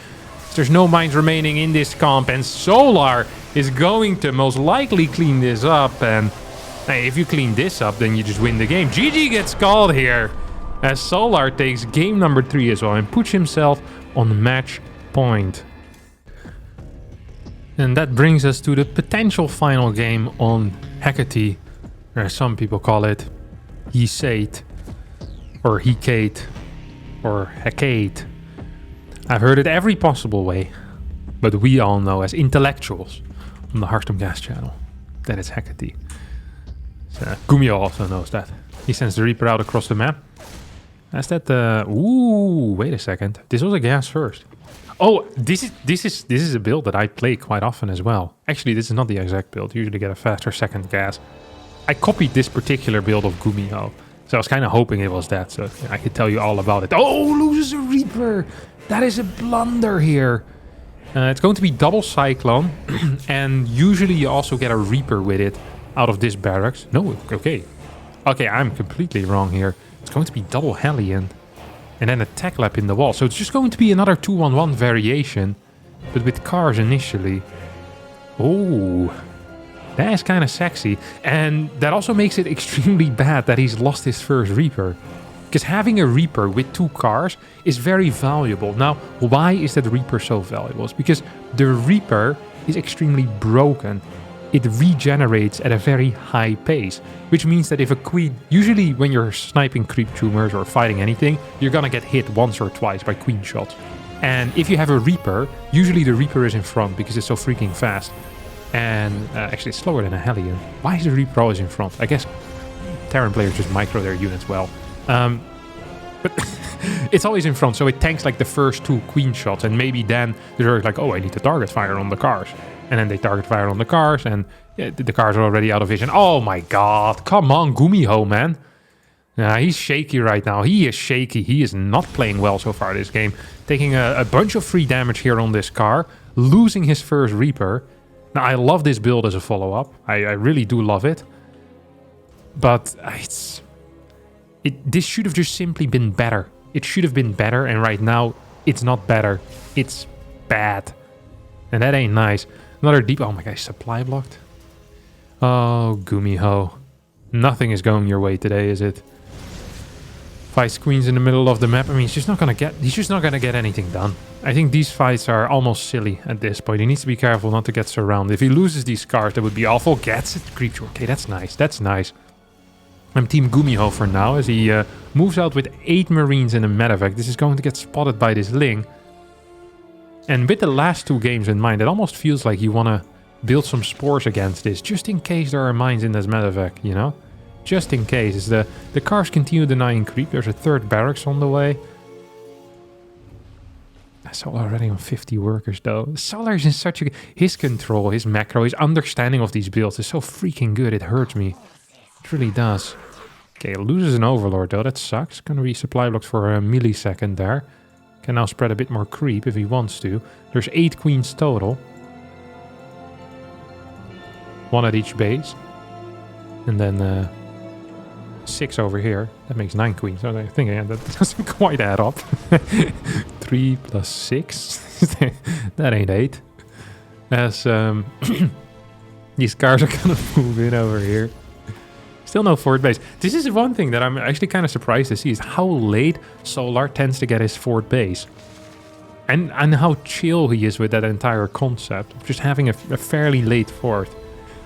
There's no mines remaining in this comp. And Solar is going to most likely clean this up. And hey, if you clean this up, then you just win the game. GG gets called here. As Solar takes game number 3 as well. And puts himself on match point. And that brings us to the potential final game on Hecate. Or as some people call it. Hecate, or Hecate, or Hecate. I've heard it every possible way, but we all know as intellectuals on the HarstemCasts channel that it's Hecate. So, Gumiho also knows that. He sends the Reaper out across the map. That's that. Ooh, wait a second. This was a gas first. Oh, this is a build that I play quite often as well. Actually, this is not the exact build. You usually get a faster second gas. I copied this particular build of Gumiho, so I was kind of hoping it was that, so I could tell you all about it. Oh, loses a Reaper! That is a blunder here. It's going to be double Cyclone, and usually you also get a Reaper with it out of this barracks. No, okay. Okay, I'm completely wrong here. It's going to be double Hellion, and then a Tech Lab in the wall. So it's just going to be another 2-1-1 variation, but with cars initially. Oh... That is kind of sexy, and that also makes it extremely bad that he's lost his first Reaper. Because having a Reaper with 2 cars is very valuable. Now, why is that Reaper so valuable? It's because the Reaper is extremely broken. It regenerates at a very high pace, which means that if a queen... Usually when you're sniping creep tumors or fighting anything, you're gonna get hit once or twice by queen shots. And if you have a Reaper, usually the Reaper is in front because it's so freaking fast. And actually it's slower than a Hellion. Why is the Reaper always in front? I guess Terran players just micro their units well. But it's always in front, so it tanks like the first 2 queen shots. And maybe then they're like, oh, I need to target fire on the cars. And then they target fire on the cars, and yeah, the cars are already out of vision. Oh my god, come on, Gumiho, man. He's shaky right now. He is shaky. He is not playing well so far this game. Taking a bunch of free damage here on this car. Losing his first Reaper. Now, I love this build as a follow-up. I really do love it. But this should have just simply been better. It should have been better, and right now, it's not better. It's bad. And that ain't nice. Another deep... Oh my god, supply blocked. Oh, Gumiho. Nothing is going your way today, is it? 5 queens in the middle of the map. I mean, he's just not gonna get anything done. I think these fights are almost silly at this point. He needs to be careful not to get surrounded. If he loses these cards, that would be awful. Gets it. Creep. Okay, that's nice. That's nice. I'm Team Gumiho for now, as he moves out with 8 Marines in a medevac. This is going to get spotted by this Ling. And with the last 2 games in mind, it almost feels like you want to build some spores against this, just in case there are mines in this medevac, you know? Just in case. As the cars continue denying creep. There's a 3rd barracks on the way. Solar already on 50 workers, though. Solar is in such a... His control, his macro, his understanding of these builds is so freaking good. It hurts me. It really does. Okay, loses an overlord, though. That sucks. Gonna be supply blocked for a millisecond there. Can now spread a bit more creep if he wants to. There's 8 queens total. 1 at each base. And then 6 over here. That makes 9 queens. So I think that doesn't quite add up. 3 plus 6. That ain't 8. As these cars are gonna move in over here. Still no fort base. This is one thing that I'm actually kind of surprised to see, is how late Solar tends to get his fort base. And how chill he is with that entire concept of just having a fairly late fort.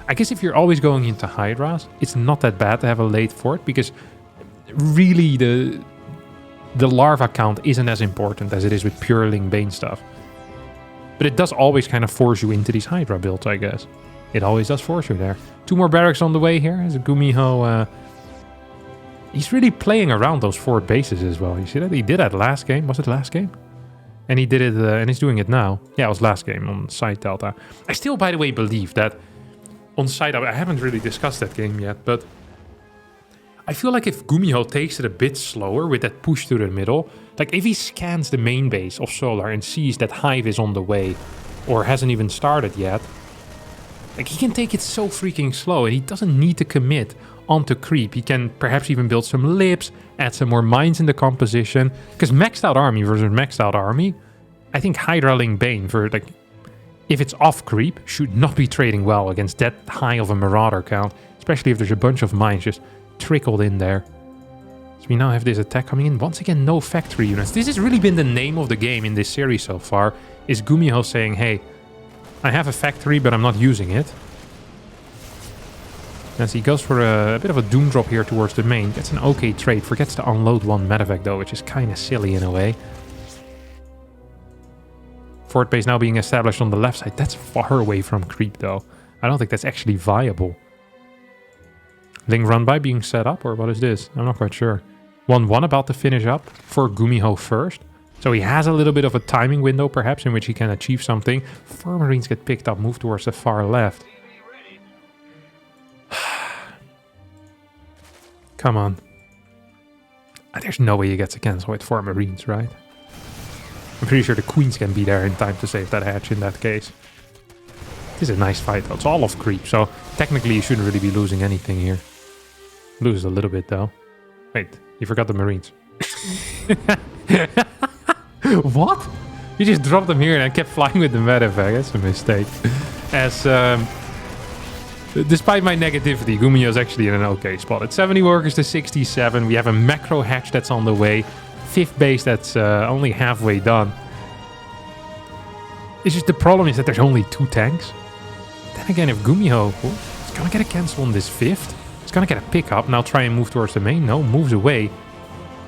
I guess if you're always going into Hydras, it's not that bad to have a late fort, because really the larva count isn't as important as it is with pure Ling Bane stuff. But it does always kind of force you into these Hydra builds, I guess. It always does force you there. 2 more barracks on the way here. As a Gumiho, he's really playing around those fort bases as well. You see that? He did that last game. Was it last game? And he did it, and he's doing it now. Yeah, it was last game on Side Delta. I still, by the way, believe that on Side Delta, I haven't really discussed that game yet, but I feel like if Gumiho takes it a bit slower with that push to the middle, like if he scans the main base of Solar and sees that Hive is on the way, or hasn't even started yet, like he can take it so freaking slow, and he doesn't need to commit onto creep. He can perhaps even build some lips, add some more mines in the composition, because maxed out army versus maxed out army, I think Hydra Ling Bane, for like, if it's off creep, should not be trading well against that high of a Marauder count, especially if there's a bunch of mines just trickled in there. So we now have this attack coming in. Once again, no factory units. This has really been the name of the game in this series so far, is Gumiho saying, hey, I have a factory, but I'm not using it. As he goes for a bit of a doom drop here towards the main. Gets an okay trade. Forgets to unload 1 medevac though, which is kind of silly in a way. Fort base now being established on the left side. That's far away from creep though. I don't think that's actually viable. Ling run by being set up, or what is this? I'm not quite sure. 1-1 about to finish up for Gumiho first. So he has a little bit of a timing window, perhaps, in which he can achieve something. 4 Marines get picked up, move towards the far left. Come on. There's no way he gets a cancel with 4 Marines, right? I'm pretty sure the Queens can be there in time to save that hatch in that case. This is a nice fight, though. It's all off creep, so technically you shouldn't really be losing anything here. Loses a little bit, though. Wait, you forgot the Marines. What? You just dropped them here and I kept flying with the medevac. That's a mistake. As, despite my negativity, Gumiho is actually in an okay spot. At 70 workers to 67. We have a macro hatch that's on the way. 5th base that's only halfway done. It's just the problem is that there's only 2 tanks. Then again, if Gumiho is going to get a cancel on this 5th, it's going to get a pickup. Now try and move towards the main. No, moves away.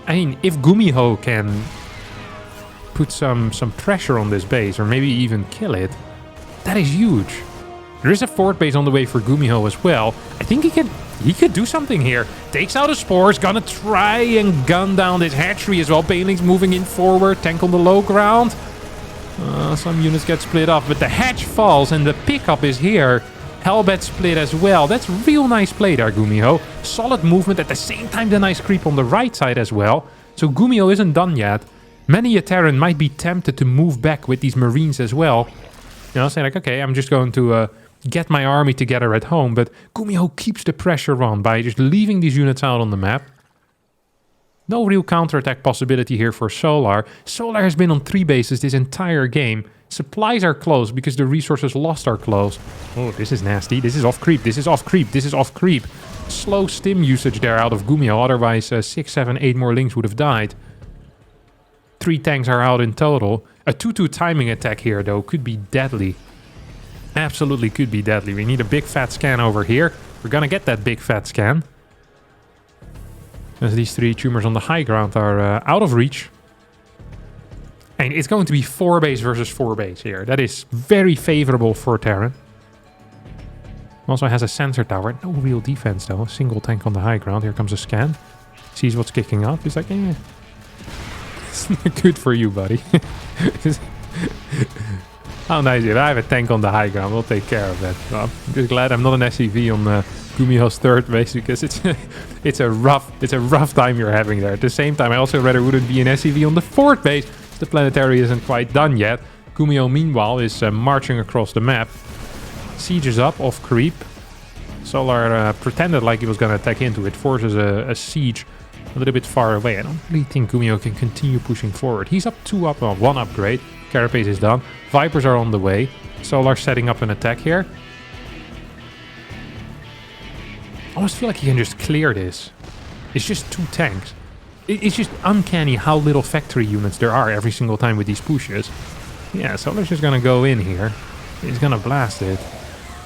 I mean, if Gumiho can put some pressure on this base, or maybe even kill it, that is huge. There is a fort base on the way for Gumiho as well. I think he could do something here. Takes out the spores, gonna try and gun down this hatchery as well. Baneling's moving in forward, tank on the low ground. Some units get split off, but the hatch falls and the pickup is here. Hellbat split as well. That's real nice play there, Gumiho. Solid movement, at the same time the nice creep on the right side as well. So Gumiho isn't done yet. Many a Terran might be tempted to move back with these Marines as well. You know, saying like, okay, I'm just going to get my army together at home, but Gumiho keeps the pressure on by just leaving these units out on the map. No real counterattack possibility here for Solar. Solar has been on 3 bases this entire game. Supplies are close because the resources lost are close. Oh, this is nasty. This is off creep. This is off creep. This is off creep. Slow stim usage there out of Gumiho. Otherwise, 6, 7, 8 more links would have died. 3 tanks are out in total. A 2-2 timing attack here, though, could be deadly. Absolutely could be deadly. We need a big fat scan over here. We're gonna get that big fat scan. As these 3 tumors on the high ground are out of reach. And it's going to be 4 base versus 4 base here. That is very favorable for Terran. Also has a sensor tower. No real defense though. Single tank on the high ground. Here comes a scan. Sees what's kicking up. He's like, eh. It's not good for you, buddy. How nice is it? I have a tank on the high ground. We'll take care of that. Well, I'm just glad I'm not an SCV on Gumiho's 3rd base because it's a rough time you're having there. At the same time, I also rather wouldn't be an SCV on the 4th base. The planetary isn't quite done yet. Gumiho, meanwhile, is marching across the map. Siege is up, off creep. Solar pretended like he was going to attack into it. Forces a siege a little bit far away. I don't really think Gumiho can continue pushing forward. He's up 2 up on 1 upgrade. Carapace is done. Vipers are on the way. Solar setting up an attack here. I almost feel like he can just clear this. It's just 2 tanks. It's just uncanny how little factory units there are every single time with these pushes. Yeah, Solar's just gonna go in here. He's gonna blast it.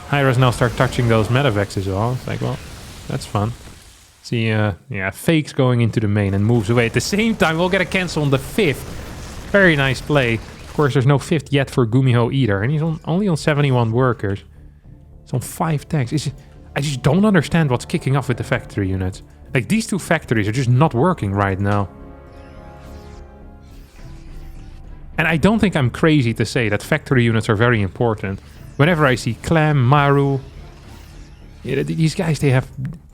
Hyras now start touching those medevacs as well. It's like, well, that's fun. See, yeah, fakes going into the main and moves away. At the same time, we'll get a cancel on the 5th. Very nice play. Of course, there's no 5th yet for Gumiho either. And he's only on 71 workers. He's on 5 tanks. I just don't understand what's kicking off with the factory units. Like, these 2 factories are just not working right now. And I don't think I'm crazy to say that factory units are very important. Whenever I see Clem, Maru... Yeah, these guys,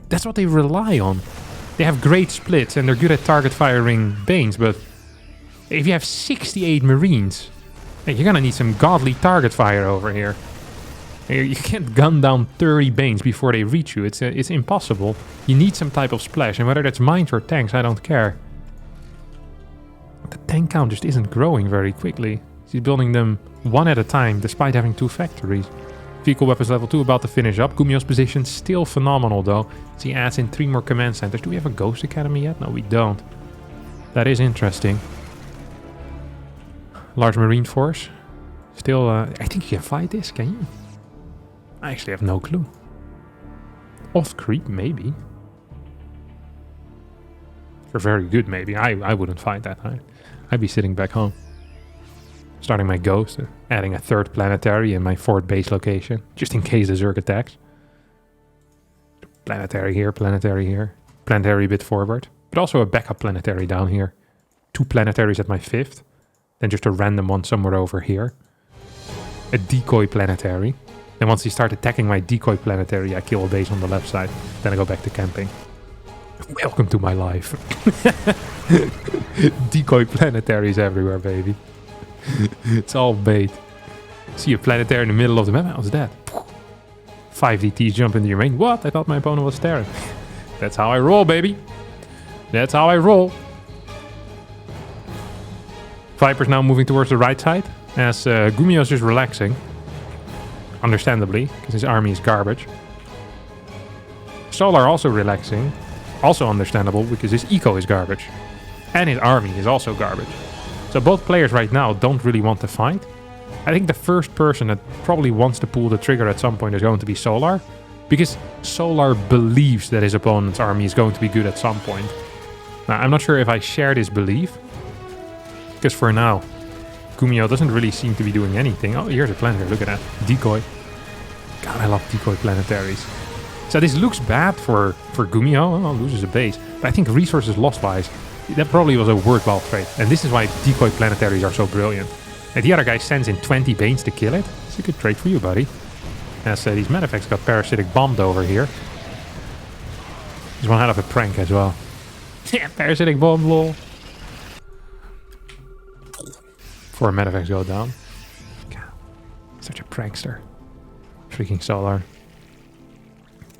that's what they rely on. They have great splits and they're good at target firing Banes, but... If you have 68 Marines, you're gonna need some godly target fire over here. You can't gun down 30 Banes before they reach you. It's impossible. You need some type of splash, and whether that's mines or tanks, I don't care. The tank count just isn't growing very quickly. He's building them 1 at a time, despite having 2 factories. Vehicle weapons level 2 about to finish up. Gumiho's position still phenomenal, though. As he adds in 3 more command centers. Do we have a Ghost Academy yet? No, we don't. That is interesting. Large Marine Force. Still, I think you can fight this, can you? I actually have no clue. Off creep, maybe. For very good, maybe. I wouldn't fight that. I'd be sitting back home. Starting my Ghost, adding a 3rd planetary in my 4th base location, just in case the Zerg attacks. Planetary here, planetary a bit forward, but also a backup planetary down here. 2 planetaries at my 5th, then just a random one somewhere over here. A decoy planetary. And once he starts attacking my decoy planetary, I kill a base on the left side. Then I go back to camping. Welcome to my life. Decoy planetaries everywhere, baby. It's all bait. See a planetary in the middle of the map. How's that? 5 DTs jump into your main. What? I thought my opponent was staring. That's how I roll, baby. That's how I roll. Viper's now moving towards the right side. As Gumiho's just relaxing. Understandably, because his army is garbage. Solar also relaxing. Also understandable, because his eco is garbage. And his army is also garbage. So both players right now don't really want to fight. I think the first person that probably wants to pull the trigger at some point is going to be Solar. Because Solar believes that his opponent's army is going to be good at some point. Now, I'm not sure if I share this belief. Because for now, Gumiho doesn't really seem to be doing anything. Oh, here's a planetary. Look at that. Decoy. God, I love decoy planetaries. So this looks bad for Gumiho. Oh, loses a base. But I think resources loss-wise, that probably was a worthwhile trade. And this is why decoy planetaries are so brilliant. And the other guy sends in 20 Banes to kill it. It's a good trade for you, buddy. As these medefacts got parasitic bombed over here. There's one hell of a prank as well. Yeah, parasitic bomb, lol. 4 medefacts go down. God, such a prankster. freaking Solar.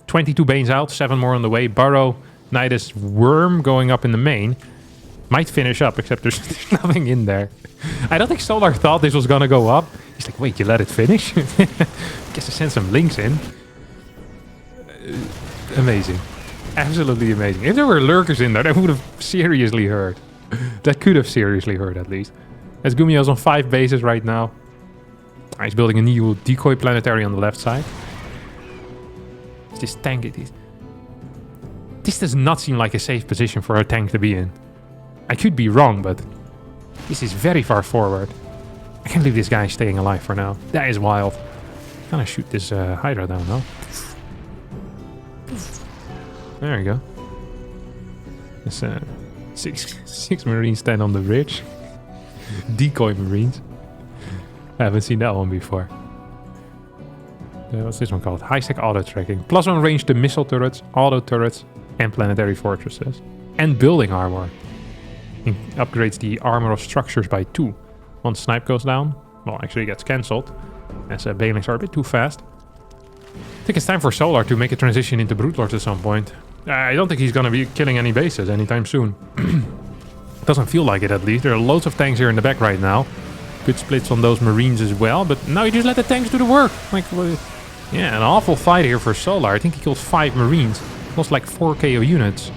22 Banes out, 7 more on the way. Burrow, Nidus, Worm going up in the main. Might finish up, except there's nothing in there. I don't think Solar thought this was gonna go up. He's like, wait, you let it finish? Guess I sent some links in. Amazing. Absolutely amazing. If there were lurkers in there, that would have seriously hurt. That could have seriously hurt, at least. As Gumio's on 5 bases right now. He's building a new decoy planetary on the left side. This tank, this does not seem like a safe position for a tank to be in. I could be wrong, but this is very far forward. I can't leave this guy staying alive for now. That is wild. I'm gonna shoot this Hydra down now. There you go. There's six Marines stand on the bridge. Decoy Marines. I haven't seen that one before. What's this one called? High-sec auto tracking. +1 range to missile turrets, auto turrets, and planetary fortresses. And building armor. It upgrades the armor of structures by 2. Once snipe goes down, well, actually it gets cancelled, as banelings are a bit too fast. I think it's time for Solar to make a transition into Brute Lords at some point. I don't think he's going to be killing any bases anytime soon. Doesn't feel like it, at least. There are loads of tanks here in the back right now. Good splits on those Marines as well, but now you just let the tanks do the work. Like, yeah, an awful fight here for Solar. I think he killed 5 Marines. Lost like 4 KO units.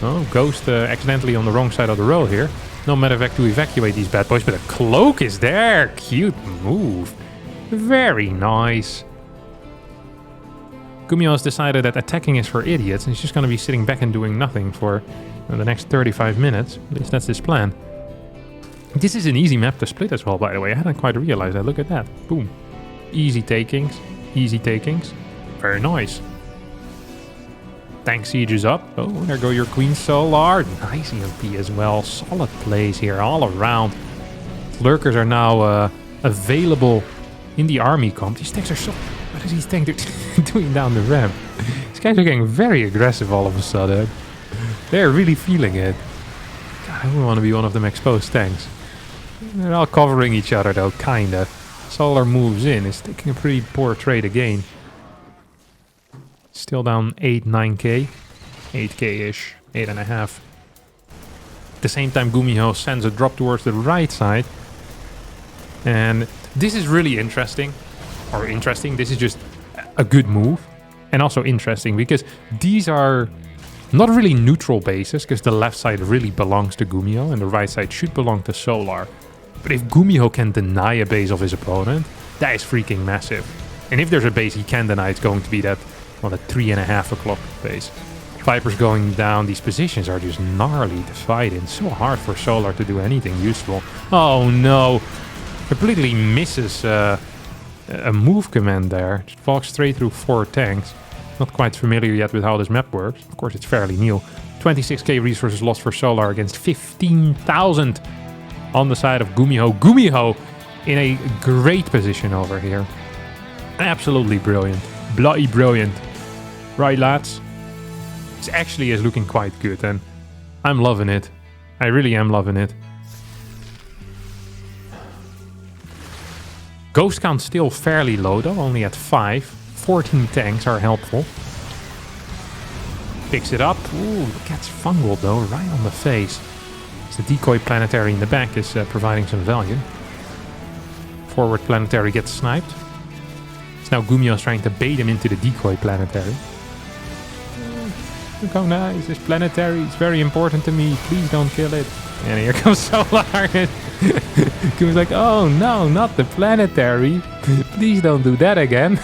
Oh, Ghost accidentally on the wrong side of the road here. No medevac to evacuate these bad boys, but a cloak is there. Cute move. Very nice. Gumio has decided that attacking is for idiots, and he's just going to be sitting back and doing nothing for the next 35 minutes. At least that's his plan. This is an easy map to split as well, by the way. I hadn't quite realized that. Look at that. Boom. Easy takings. Easy takings. Very nice. Tank siege is up. Oh, there go your Queen Solar. Nice EMP as well. Solid plays here all around. Lurkers are now available in the army comp. These tanks are so... What is these tanks doing down the ramp? These guys are getting very aggressive all of a sudden. They're really feeling it. God, I wouldn't want to be one of them exposed tanks. They're all covering each other though, kinda. Solar moves in. Is taking a pretty poor trade again. Still down 8, 9k. 8k-ish. 8.5. At the same time, Gumiho sends a drop towards the right side. And this is really interesting. Or interesting. This is just a good move. And also interesting because these are not really neutral bases, because the left side really belongs to Gumiho and the right side should belong to Solar. But if Gumiho can deny a base of his opponent, that is freaking massive. And if there's a base he can deny, it's going to be that, well, that 3.5 o'clock base. Vipers going down, these positions are just gnarly to fight in. So hard for Solar to do anything useful. Oh no! Completely misses a move command there. Just walks straight through 4 tanks. Not quite familiar yet with how this map works. Of course, it's fairly new. 26k resources lost for Solar against 15,000 on the side of Gumiho. Gumiho in a great position over here. Absolutely brilliant. Bloody brilliant. Right, lads? This actually is looking quite good, and I'm loving it. I really am loving it. Ghost count still fairly low though, only at 5. 14 tanks are helpful. Picks it up. Ooh, gets fungal though, right on the face. The decoy planetary in the back is providing some value. Forward planetary gets sniped. So now Gumio is trying to bait him into the decoy planetary. Look how nice, this planetary is very important to me. Please don't kill it. And here comes Solar. Gumio's like, oh no, not the planetary. Please don't do that again.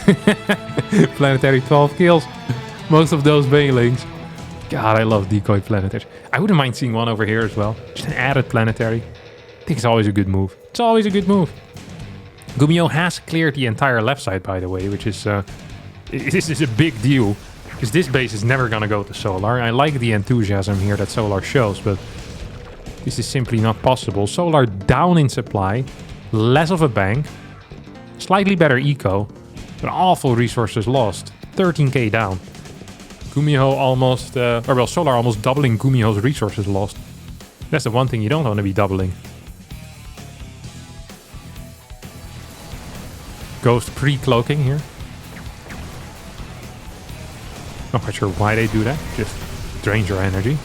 Planetary 12 kills. Most of those banelings. God, I love decoy planetaries. I wouldn't mind seeing one over here as well. Just an added planetary. I think it's always a good move. It's always a good move. Gumio has cleared the entire left side, by the way, which is... this is a big deal. Because this base is never going to go to Solar. I like the enthusiasm here that Solar shows, but... this is simply not possible. Solar down in supply. Less of a bank. Slightly better eco. But awful resources lost. 13k down. Gumiho almost, Solar almost doubling Gumiho's resources lost. That's the one thing you don't want to be doubling. Ghost pre-cloaking here. Not quite sure why they do that. Just drains your energy.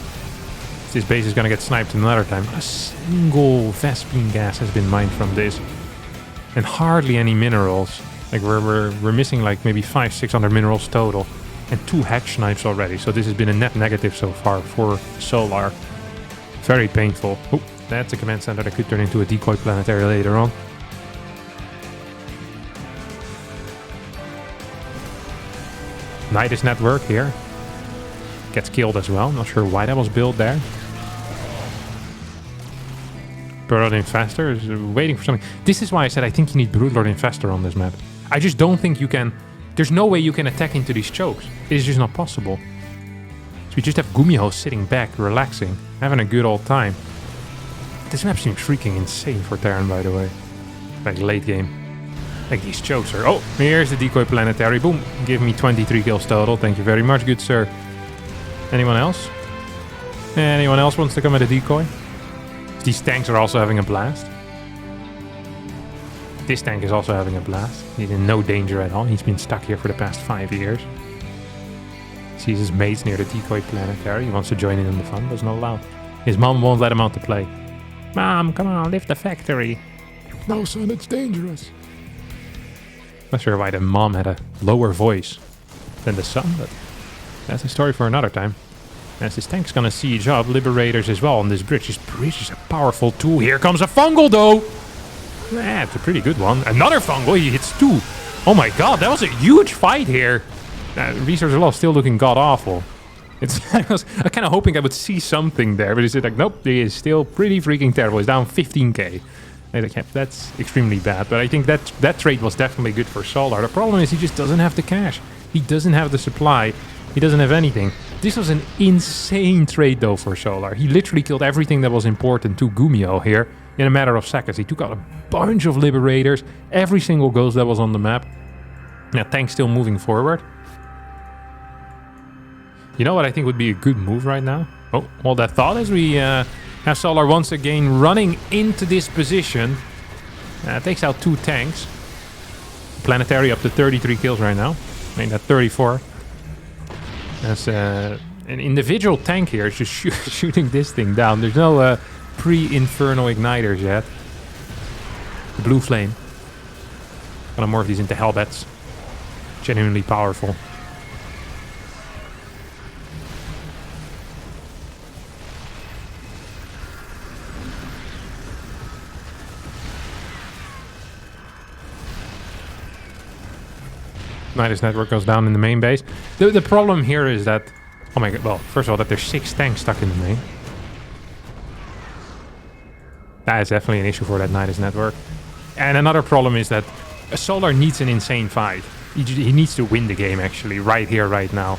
This base is going to get sniped another time. Not a single Vespene gas has been mined from this. And hardly any minerals. Like we're missing like maybe 500-600 minerals total. And 2 hatch snipes already. So this has been a net negative so far for Solar. Very painful. Oh, that's a command center that could turn into a decoy planetary later on. Nidus network here. Gets killed as well. Not sure why that was built there. Broodlord Infestor is waiting for something. This is why I said I think you need Broodlord Infestor on this map. I just don't think you can... There's no way you can attack into these chokes. It's just not possible. So we just have Gumiho sitting back, relaxing, having a good old time. This map seems freaking insane for Terran, by the way. Like late game. Like these chokes are... Oh, here's the decoy planetary. Boom. Give me 23 kills total. Thank you very much, good sir. Anyone else? Anyone else wants to come at a decoy? These tanks are also having a blast. This tank is also having a blast. He's in no danger at all. He's been stuck here for the past 5 years. Sees his mates near the decoy planetary. He wants to join in on the fun. Doesn't allow. His mom won't let him out to play. Mom, come on, leave the factory. No, son, it's dangerous. Not sure why the mom had a lower voice than the son, but that's a story for another time. As this tank's gonna siege up, Liberators as well on this bridge. This bridge is a powerful tool. Here comes a fungal though! That's a pretty good one. Another fungal, he hits 2. Oh my god, that was a huge fight here. Resource loss still looking god-awful. I was kind of hoping I would see something there, but it's like, nope, he is still pretty freaking terrible. He's down 15k. Like, yeah, that's extremely bad, but I think that trade was definitely good for Solar. The problem is he just doesn't have the cash. He doesn't have the supply. He doesn't have anything. This was an insane trade though for Solar. He literally killed everything that was important to Gumiho here in a matter of seconds. He took out a bunch of Liberators, every single ghost that was on the map. Now, tank's still moving forward. You know what I think would be a good move right now? Oh, hold that thought as we have Solar once again running into this position. Takes out 2 tanks. Planetary up to 33 kills right now. I mean, at 34. As an individual tank here is just shooting this thing down. There's no pre-inferno igniters yet. The blue flame. Gonna morph these into hellbats. Genuinely powerful. Nidus network goes down in the main base. The problem here is that... Oh my god, well, first of all, that there's 6 tanks stuck in the main. That is definitely an issue for that Nidus network. And another problem is that Solar needs an insane fight. He needs to win the game, actually, right here, right now.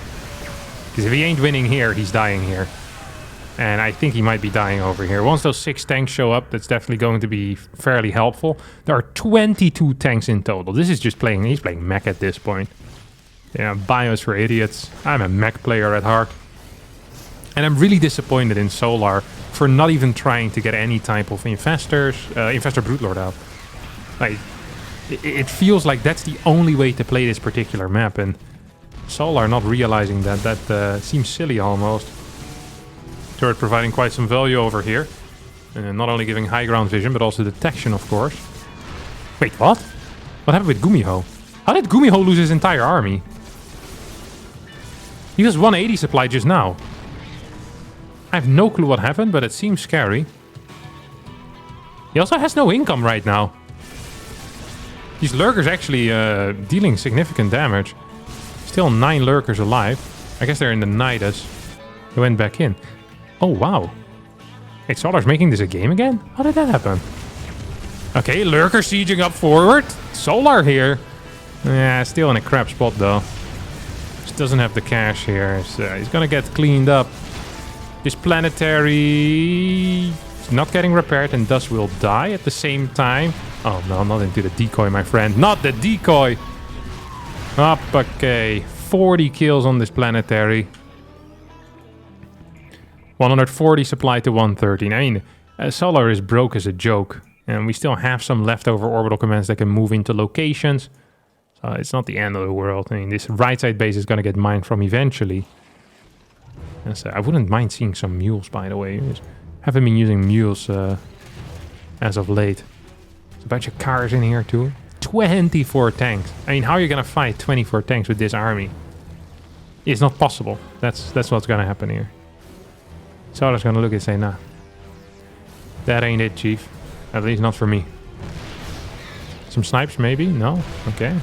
Because if he ain't winning here, he's dying here. And I think he might be dying over here. Once those 6 tanks show up, that's definitely going to be fairly helpful. There are 22 tanks in total. This is just playing... He's playing mech at this point. Yeah, bios for idiots. I'm a mech player at heart. And I'm really disappointed in Solar for not even trying to get any type of Infestor Broodlord out. Like, it feels like that's the only way to play this particular map. And Solar not realizing that seems silly almost. Turret providing quite some value over here. And not only giving high ground vision, but also detection, of course. Wait, what? What happened with Gumiho? How did Gumiho lose his entire army? He was 180 supply just now. I have no clue what happened, but it seems scary. He also has no income right now. These lurkers actually dealing significant damage. Still 9 lurkers alive. I guess they're in the Nidus. They went back in. Oh, wow. Wait, Solar's making this a game again? How did that happen? Okay, lurker sieging up forward. Solar here. Yeah, still in a crap spot, though. Just doesn't have the cash here. So he's gonna get cleaned up. This planetary is not getting repaired and thus will die at the same time. Oh, no, not into the decoy, my friend. Not the decoy! Up, okay. 40 kills on this planetary. 140 supply to 113. I mean, Solar is broke as a joke. And we still have some leftover orbital commands that can move into locations. It's not the end of the world. I mean, this right side base is going to get mined from eventually. And so I wouldn't mind seeing some mules, by the way. Haven't been using mules as of late. There's a bunch of cars in here too. 24 tanks. I mean, how are you going to fight 24 tanks with this army? It's not possible. That's what's going to happen here. Solar's going to look and say, nah. That ain't it, chief. At least not for me. Some snipes, maybe? No? Okay.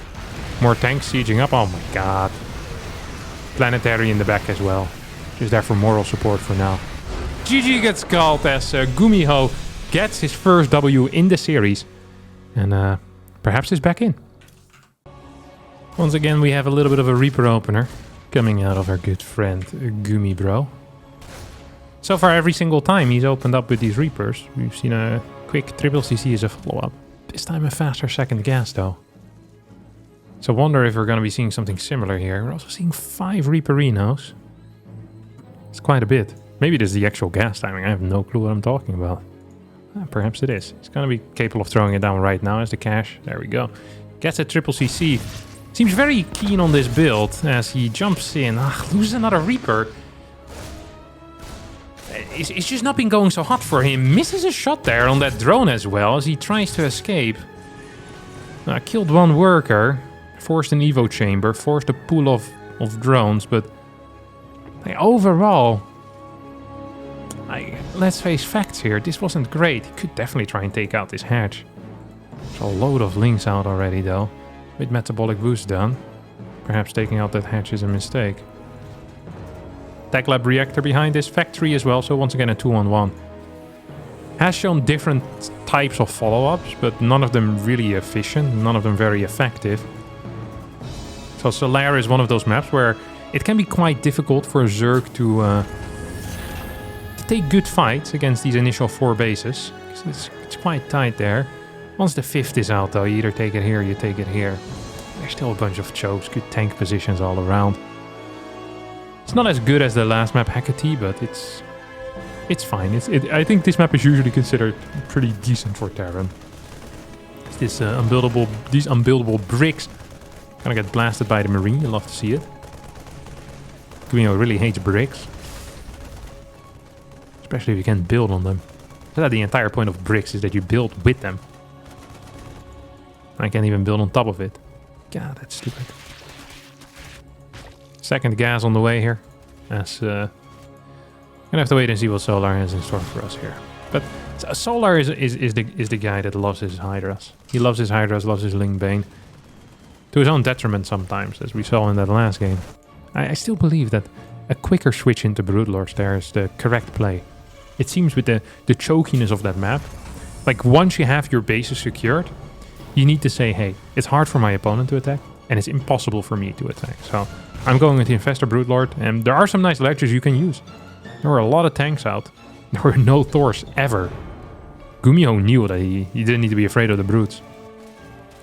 More tanks sieging up. Oh my god. Planetary in the back as well. Just there for moral support for now. GG gets called as Gumiho gets his first W in the series. And perhaps is back in. Once again, we have a little bit of a Reaper opener coming out of our good friend Gumi Bro. So far, every single time he's opened up with these Reapers, we've seen a quick triple CC as a follow-up. This time a faster second gas though. So I wonder if we're going to be seeing something similar here. We're also seeing 5 Reaperinos. It's quite a bit. Maybe this is the actual gas timing. I have no clue what I'm talking about. Perhaps it is. He's going to be capable of throwing it down right now as the cash. There we go. Gets a triple CC. Seems very keen on this build as he jumps in. Loses another Reaper. It's just not been going so hot for him. Misses a shot there on that drone as well as he tries to escape. Killed one worker. Forced an Evo chamber. Forced a pool of drones. But overall, let's face facts here. This wasn't great. He could definitely try and take out this hatch. There's a load of links out already though. With metabolic boost done. Perhaps taking out that hatch is a mistake. Tech Lab reactor behind this factory as well, so once again a 2-on-1. Has shown different types of follow-ups, but none of them really efficient, none of them very effective. So Solaire is one of those maps where it can be quite difficult for a Zerg to take good fights against these initial 4 bases. It's quite tight there. Once the 5th is out though, you either take it here or you take it here. There's still a bunch of chokes, good tank positions all around. It's not as good as the last map, Hecate, but it's fine. I think this map is usually considered pretty decent for Terran. These unbuildable bricks gonna get blasted by the Marine. You love to see it. Guino really hates bricks. Especially if you can't build on them. So the entire point of bricks is that you build with them. I can't even build on top of it. God, that's stupid. Second gas on the way here. As gonna have to wait and see what Solar has in store for us here. But Solar is the guy that loves his Hydras. He loves his Hydras, loves his Lingbane. To his own detriment sometimes, as we saw in that last game. I still believe that a quicker switch into Broodlords there is the correct play. It seems with the chokiness of that map, like once you have your bases secured, you need to say, hey, it's hard for my opponent to attack, and it's impossible for me to attack. So I'm going with the Infestor Broodlord, and there are some nice ledges you can use. There were a lot of tanks out. There were no Thors ever. Gumiho knew that he didn't need to be afraid of the brutes.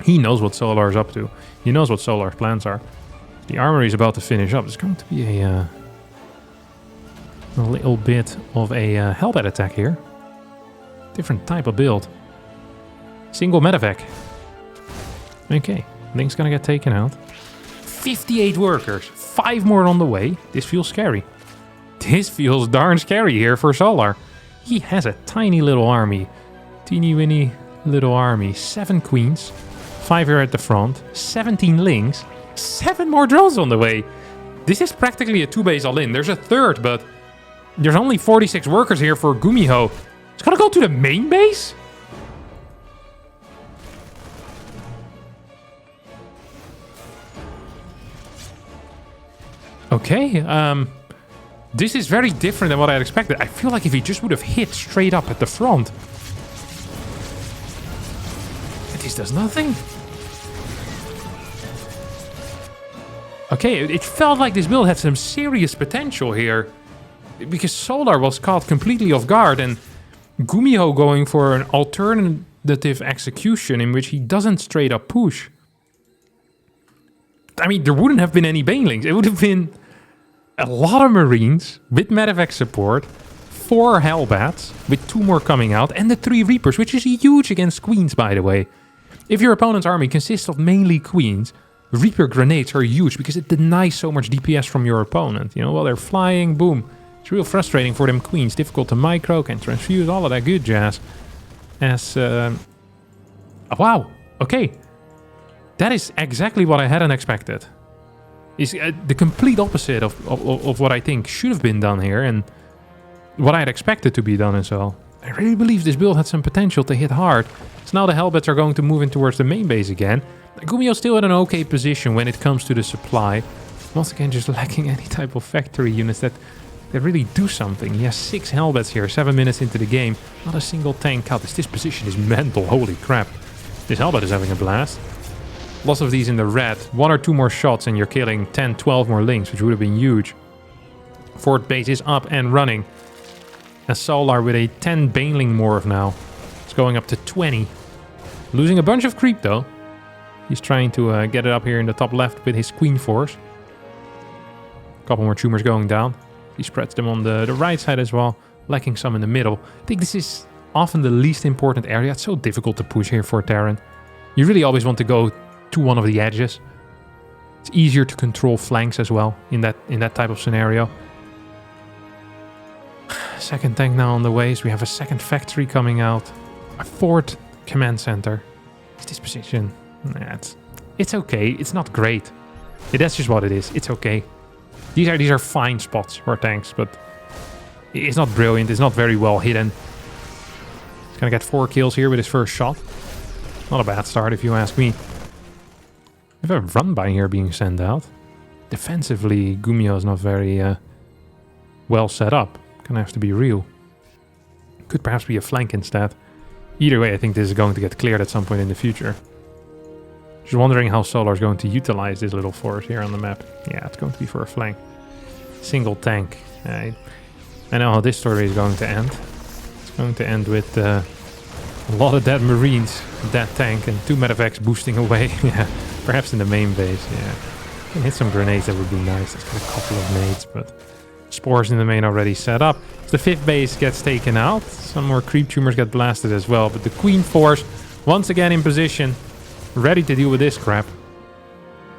He knows what Solar is up to. He knows what Solar's plans are. The armory is about to finish up. It's going to be a little bit of a Hellbat attack here. Different type of build. Single medevac. Okay, Link's gonna get taken out. 58 workers, 5 more on the way. This feels scary. This feels darn scary here for Solar. He has a tiny little army. Teeny weeny little army. 7 queens, 5 here at the front, 17 links, 7 more drones on the way. This is practically a 2-base all-in. There's a third, but there's only 46 workers here for Gumiho. It's gonna go to the main base? Okay, this is very different than what I had expected. I feel like if he just would have hit straight up at the front. But this does nothing. Okay, it felt like this build had some serious potential here. Because Solar was caught completely off guard and Gumiho going for an alternative execution in which he doesn't straight up push. I mean, there wouldn't have been any Banelings. It would have been a lot of Marines with medevac support, 4 Hellbats with 2 more coming out, and the 3 Reapers, which is huge against Queens, by the way. If your opponent's army consists of mainly Queens Reaper grenades are huge because it denies so much DPS from your opponent. You know, while they're flying, boom. It's real frustrating for them queens. Difficult to micro, can transfuse, all of that good jazz. As, wow, okay. That is exactly what I hadn't expected. Is the complete opposite of what I think should have been done here and what I had expected to be done as well. I really believe this build had some potential to hit hard. So now the Hellbats are going to move in towards the main base again. Gumiho's still in an okay position when it comes to the supply. Once again, just lacking any type of factory units that really do something. He has 6 Hellbats here, 7 minutes into the game. Not a single tank out. This position is mental, holy crap. This Hellbat is having a blast. Lots of these in the red. 1 or 2 more shots and you're killing 10, 12 more links, which would have been huge. Fort base is up and running. And Solar with a 10 Baneling Morph now. It's going up to 20. Losing a bunch of creep though. He's trying to get it up here in the top left with his Queen Force. A couple more tumors going down. He spreads them on the right side as well. Lacking some in the middle. I think this is often the least important area. It's so difficult to push here for Terran. You really always want to go to one of the edges. It's easier to control flanks as well in that type of scenario. Second tank now on the way. So we have a second factory coming out. A 4th command center. Is this position? Nah, it's okay. It's not great. That's just what it is. It's okay. These are fine spots for tanks, but it's not brilliant. It's not very well hidden. He's gonna get 4 kills here with his first shot. Not a bad start if you ask me. We have a run by here being sent out. Defensively, Gumiho is not very well set up. Gonna have to be real. Could perhaps be a flank instead. Either way, I think this is going to get cleared at some point in the future. Just wondering how Solar is going to utilize this little force here on the map. Yeah, it's going to be for a flank. Single tank. I know how this story is going to end. It's going to end with a lot of dead Marines, dead tank, and 2 medevacs boosting away. Yeah, perhaps in the main base. Yeah, can hit some grenades. That would be nice. It's got a couple of nades, but spores in the main already set up. The 5th base gets taken out. Some more creep tumors get blasted as well. But the Queen Force once again in position. Ready to deal with this crap.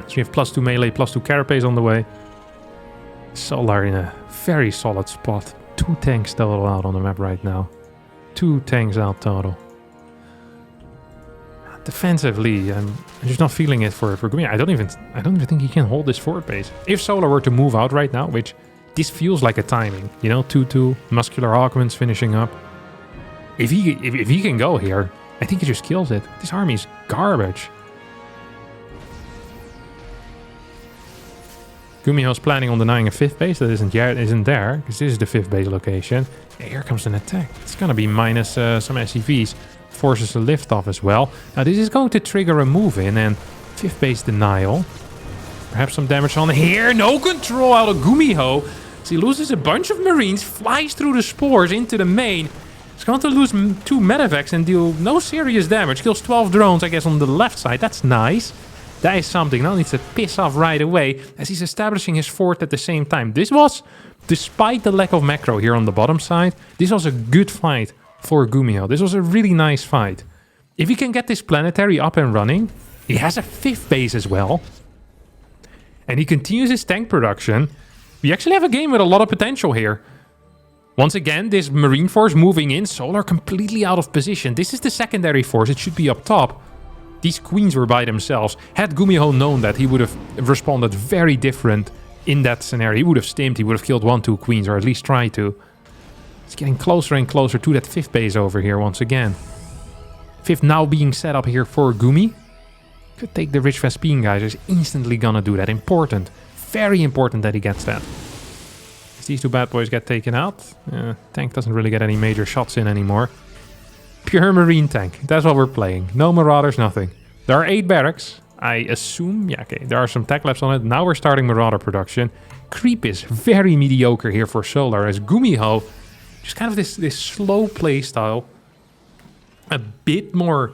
So we have +2 melee, +2 carapace on the way. Solar in a very solid spot. 2 tanks total out on the map right now. 2 tanks out total. Defensively, I'm just not feeling it for Gumiho. I don't even think he can hold this forward base. If Solar were to move out right now, which this feels like a timing, you know, 2-2, muscular Hawkman's finishing up. If he can go here, I think he just kills it. This army's garbage. Gumiho's planning on denying a 5th base that isn't there, because this is the 5th base location. Yeah, here comes an attack. It's gonna be minus some SCVs. Forces a lift off as well. Now this is going to trigger a move in and 5th base denial. Perhaps some damage on here. No control out of Gumiho. So he loses a bunch of Marines, flies through the spores into the main. He's going to lose 2 medevacs and deal no serious damage. Kills 12 drones, I guess, on the left side. That's nice. That is something. Now needs to piss off right away as he's establishing his fort at the same time. This was, despite the lack of macro here on the bottom side, this was a good fight for Gumiho. This was a really nice fight. If he can get this planetary up and running, he has a 5th base as well. And he continues his tank production. We actually have a game with a lot of potential here. Once again, this Marine Force moving in. Solar completely out of position. This is the secondary force. It should be up top. These queens were by themselves. Had Gumiho known that, he would have responded very different in that scenario. He would have stimmed. He would have killed 1-2 queens, or at least tried to. It's getting closer and closer to that 5th base over here once again. 5th now being set up here for Gumi. Could take the Rich Vespine guys. Is instantly gonna do that. Important. Very important that he gets that. As these 2 bad boys get taken out. Tank doesn't really get any major shots in anymore. Pure Marine tank. That's what we're playing. No Marauders, nothing. There are 8 barracks. I assume, yeah, okay, there are some tech labs on it. Now we're starting Marauder production. Creep is very mediocre here for Solar, as Gumiho, just kind of this slow play style. A bit more,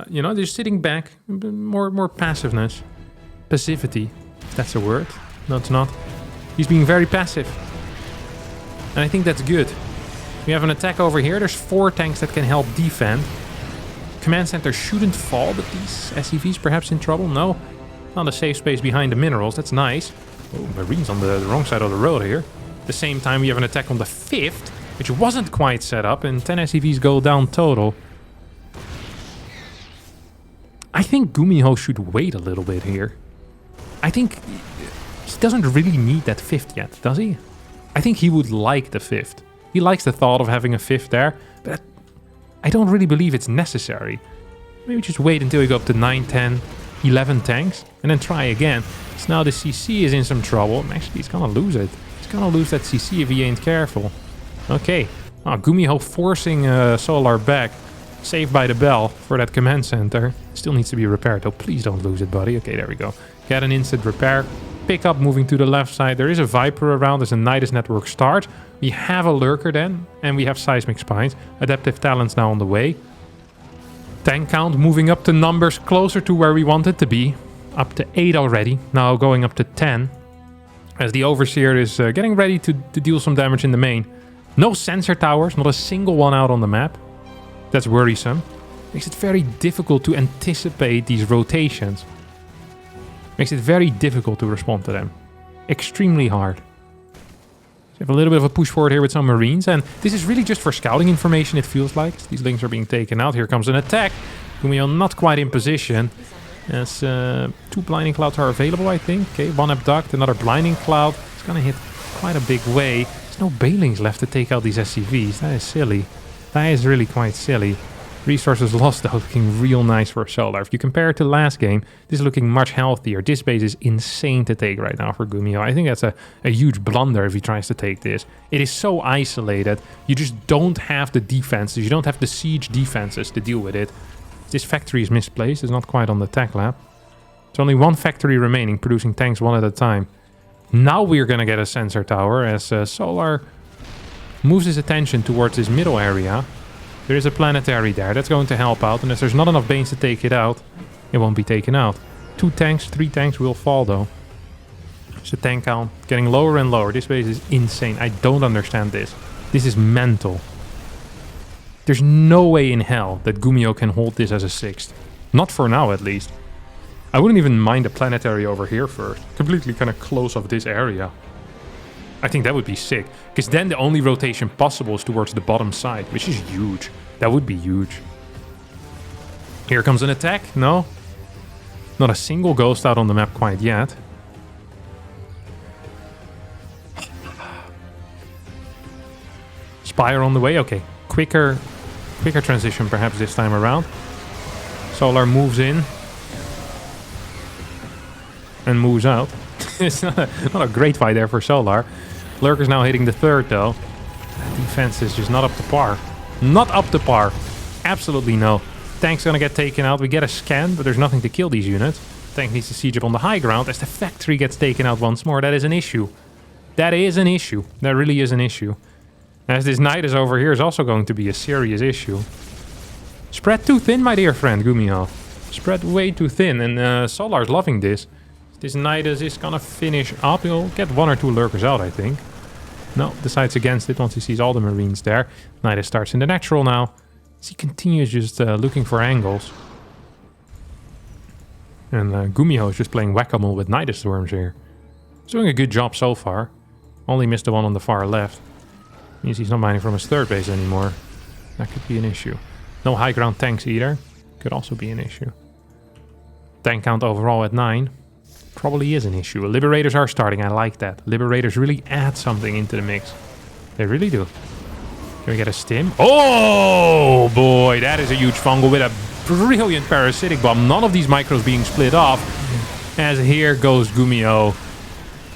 you know, just sitting back, more passiveness. Passivity, if that's a word. No, it's not. He's being very passive. And I think that's good. We have an attack over here. There's 4 tanks that can help defend. Command center shouldn't fall, but these SCVs perhaps in trouble. No. Found a safe space behind the minerals. That's nice. Oh, Marine's on the wrong side of the road here. At the same time, we have an attack on the 5th, which wasn't quite set up, and 10 SCVs go down total. I think Gumiho should wait a little bit here. I think he doesn't really need that 5th yet, does he? I think he would like the 5th. He likes the thought of having a 5th there, but I don't really believe it's necessary. Maybe just wait until you go up to 9, 10, 11 tanks, and then try again. So now the CC is in some trouble. Actually, he's gonna lose it. He's gonna lose that CC if he ain't careful. Okay. Oh, Gumiho forcing Solar back. Saved by the bell for that command center. Still needs to be repaired though. Please don't lose it, buddy. Okay, there we go. Get an instant repair. Pick up moving to the left side. There is a Viper around as a Nidus network starts. We have a Lurker then. And we have Seismic Spines. Adaptive Talents now on the way. Tank count moving up to numbers closer to where we want it to be. Up to 8 already. Now going up to 10. As the Overseer is getting ready to deal some damage in the main. No sensor towers. Not a single one out on the map. That's worrisome. Makes it very difficult to anticipate these rotations. Makes it very difficult to respond to them. Extremely hard. So we have a little bit of a push forward here with some Marines. And this is really just for scouting information, it feels like. These links are being taken out. Here comes an attack. Gumiho not quite in position. As 2 Blinding Clouds are available, I think. Okay, 1 Abduct, another Blinding Cloud. It's gonna hit quite a big way. There's no Banelings left to take out these SCVs. That is silly. That is really quite silly. Resources lost though, looking real nice for Solar. If you compare it to last game, this is looking much healthier. This base is insane to take right now for Gumiho. I think that's a huge blunder if he tries to take this. It is so isolated. You just don't have the defenses. You don't have the siege defenses to deal with it. This factory is misplaced. It's not quite on the tech lab. There's only 1 factory remaining, producing tanks 1 at a time. Now we're going to get a sensor tower as Solar moves his attention towards this middle area. There is a planetary there. That's going to help out. And if there's not enough Banes to take it out, it won't be taken out. 2 tanks, 3 tanks will fall though. There's a tank count getting lower and lower. This base is insane. I don't understand this. This is mental. There's no way in hell that Gumiho can hold this as a 6th. Not for now at least. I wouldn't even mind a planetary over here first. Completely kind of close off this area. I think that would be sick, because then the only rotation possible is towards the bottom side, which is huge. That would be huge. Here comes an attack. No. Not a single ghost out on the map quite yet. Spire on the way. Okay. Quicker transition perhaps this time around. Solar moves in. And moves out. It's not a great fight there for Solar. Lurker's now hitting the 3rd though. That defense is just not up to par. Not up to par. Absolutely no. Tank's gonna get taken out. We get a scan, but there's nothing to kill these units. Tank needs to siege up on the high ground as the factory gets taken out once more. That is an issue. That is an issue. That really is an issue. As this Nidus over here is also going to be a serious issue. Spread too thin, my dear friend, Gumiho. Spread way too thin, and Solar's loving this. This Nidus is gonna finish up. He'll get 1 or 2 Lurkers out, I think. No, decides against it once he sees all the Marines there. Nidus starts in the natural now. As he continues just looking for angles. And Gumiho is just playing whack-a-mole with Nidus Swarms here. He's doing a good job so far. Only missed the one on the far left. Means he's not mining from his 3rd base anymore. That could be an issue. No high ground tanks either. Could also be an issue. Tank count overall at 9. Probably is an issue. Liberators are starting. I like that. Liberators really add something into the mix. They really do. Can we get a stim? Oh boy, that is a huge fungal with a brilliant parasitic bomb. None of these micros being split off. As here goes Gumiho.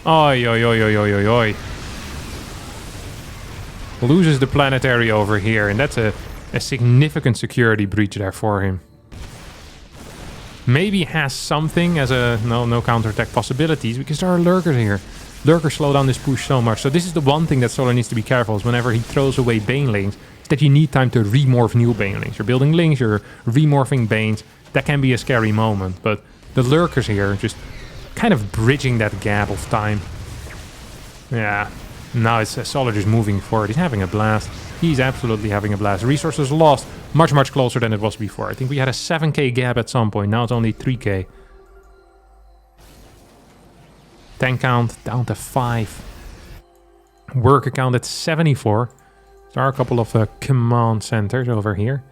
Oi, oi, oi, oi, oi, oi, oi. Loses the planetary over here, and that's a significant security breach there for him. Maybe has something as a... No counterattack possibilities, because there are Lurkers here. Lurkers slow down this push so much. So this is the one thing that Solar needs to be careful, is whenever he throws away Banelings, is that you need time to remorph new Banelings. You're building Lings, you're remorphing Banes. That can be a scary moment, but the Lurkers here are just kind of bridging that gap of time. Yeah, now it's Solar just moving forward. He's having a blast. He's absolutely having a blast. Resources lost much, much closer than it was before. I think we had a 7k gap at some point. Now it's only 3k. Tank count down to 5. Worker count at 74. There are a couple of command centers over here.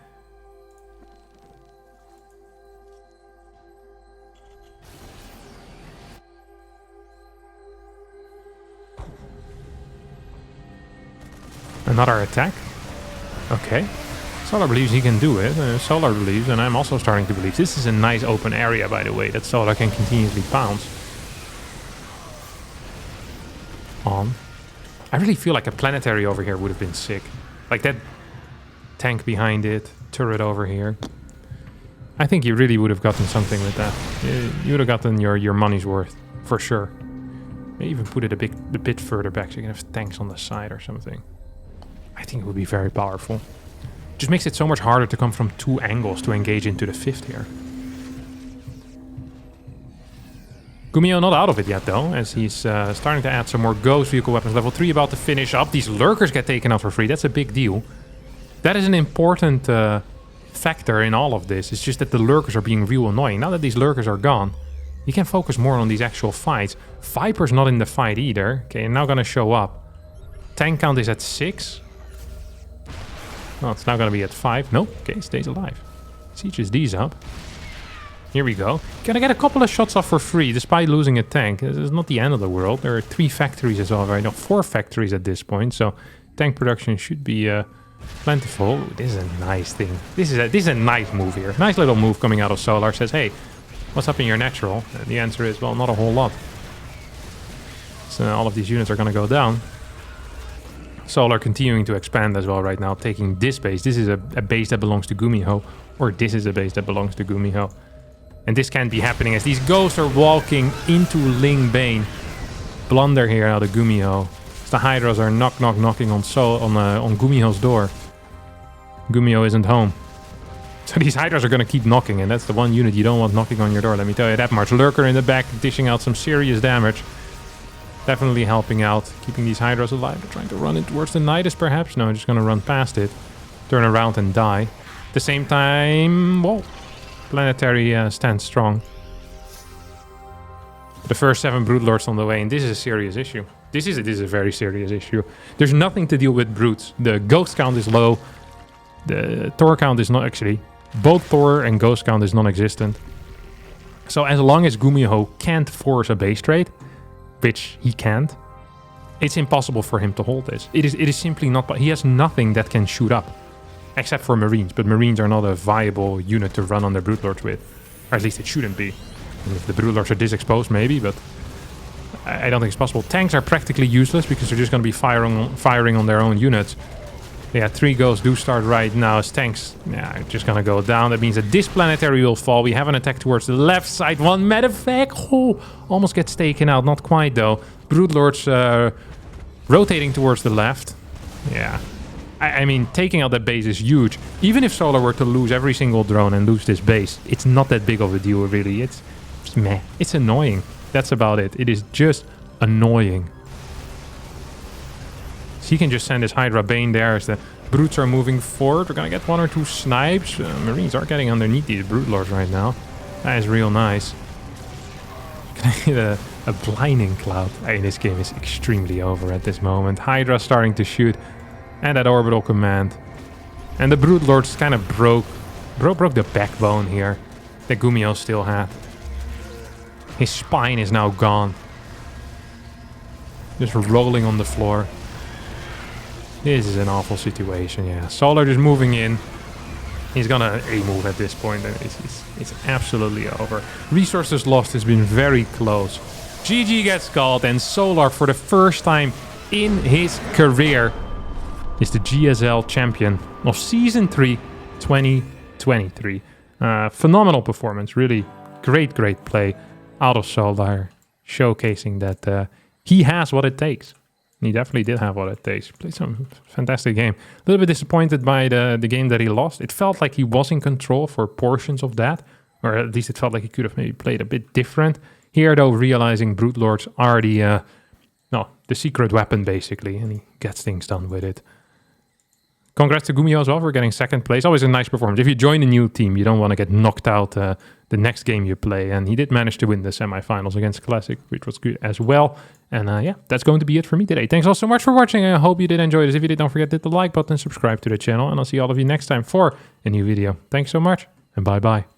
Another attack. Okay. Solar believes he can do it. Solar believes, and I'm also starting to believe. This is a nice open area, by the way, that Solar can continuously pounce on. I really feel like a planetary over here would have been sick. Like that tank behind it, turret over here. I think you really would have gotten something with that. You would have gotten your money's worth, for sure. Maybe even put it a bit further back so you can have tanks on the side or something. I think it would be very powerful. Just makes it so much harder to come from 2 angles to engage into the 5th here. Gumio not out of it yet though, as he's starting to add some more ghost vehicle weapons. Level 3 about to finish up. These lurkers get taken out for free. That's a big deal. That is an important factor in all of this. It's just that the lurkers are being real annoying. Now that these lurkers are gone, you can focus more on these actual fights. Viper's not in the fight either. Okay, now gonna show up. Tank count is at 6. Well, it's now going to be at 5. Nope. Okay, stays alive. Sieges these up. Here we go. Gonna get a couple of shots off for free, despite losing a tank. This is not the end of the world. There are 3 factories as well right now. 4 factories at this point, so tank production should be plentiful. Ooh, this is a nice thing. This is a nice move here. Nice little move coming out of Solar. Says, hey, what's up in your natural? And the answer is, well, not a whole lot. So all of these units are going to go down. Solar continuing to expand as well right now, taking this base. This is a base that belongs to Gumiho, or this is a base that belongs to Gumiho. And this can't be happening as these ghosts are walking into Ling Bane. Blunder here out of Gumiho. As the Hydras are knocking on Gumiho's door. Gumiho isn't home. So these Hydras are going to keep knocking, and that's the one unit you don't want knocking on your door, let me tell you that much. Lurker in the back, dishing out some serious damage. Definitely helping out, keeping these Hydras alive. They're trying to run in towards the Nidus, perhaps. No, just going to run past it. Turn around and die. At the same time, well, Planetary stands strong. The first 7 Broodlords on the way, and this is a serious issue. This is a very serious issue. There's nothing to deal with brutes. The Ghost count is low. The Thor count is not actually. Both Thor and Ghost count is non-existent. So as long as Gumiho can't force a base trade, which he can't, it's impossible for him to hold this. It is simply not. He has nothing that can shoot up, except for Marines. But Marines are not a viable unit to run on their Broodlords with, or at least it shouldn't be. If the Broodlords are this exposed, maybe, but I don't think it's possible. Tanks are practically useless because they're just going to be firing on their own units. Yeah, 3 ghosts do start right now as tanks. Yeah, just going to go down. That means that this planetary will fall. We have an attack towards the left side. One medevac. Oh, almost gets taken out. Not quite, though. Broodlords rotating towards the left. Yeah. I mean, taking out that base is huge. Even if Solar were to lose every single drone and lose this base, it's not that big of a deal, really. It's meh. It's annoying. That's about it. It is just annoying. So he can just send his Hydra Bane there as the Brutes are moving forward. We're going to get 1 or 2 snipes. Marines are getting underneath these Broodlords right now. That is real nice. Can I get a blinding cloud? Hey, this game is extremely over at this moment. Hydra starting to shoot. And that orbital command. And the Broodlords kind of broke the backbone here that Gumiho still had. His spine is now gone. Just rolling on the floor. This is an awful situation, yeah. Solar just moving in. He's gonna A-move at this point. It's absolutely over. Resources lost has been very close. GG gets called, and Solar, for the first time in his career, is the GSL champion of Season 3 2023. Phenomenal performance. Really great play out of Solar. Showcasing that he has what it takes. He definitely did have what it takes. Played some fantastic game. A little bit disappointed by the game that he lost. It felt like he was in control for portions of that. Or at least it felt like he could have maybe played a bit different. Here, though, realizing Broodlords are the secret weapon, basically. And he gets things done with it. Congrats to Gumio as well for getting second place. Always a nice performance. If you join a new team, you don't want to get knocked out the next game you play. And he did manage to win the semifinals against Classic, which was good as well. And yeah, that's going to be it for me today. Thanks all so much for watching. I hope you did enjoy this. If you did, don't forget to hit the like button, subscribe to the channel, and I'll see all of you next time for a new video. Thanks so much, and bye-bye.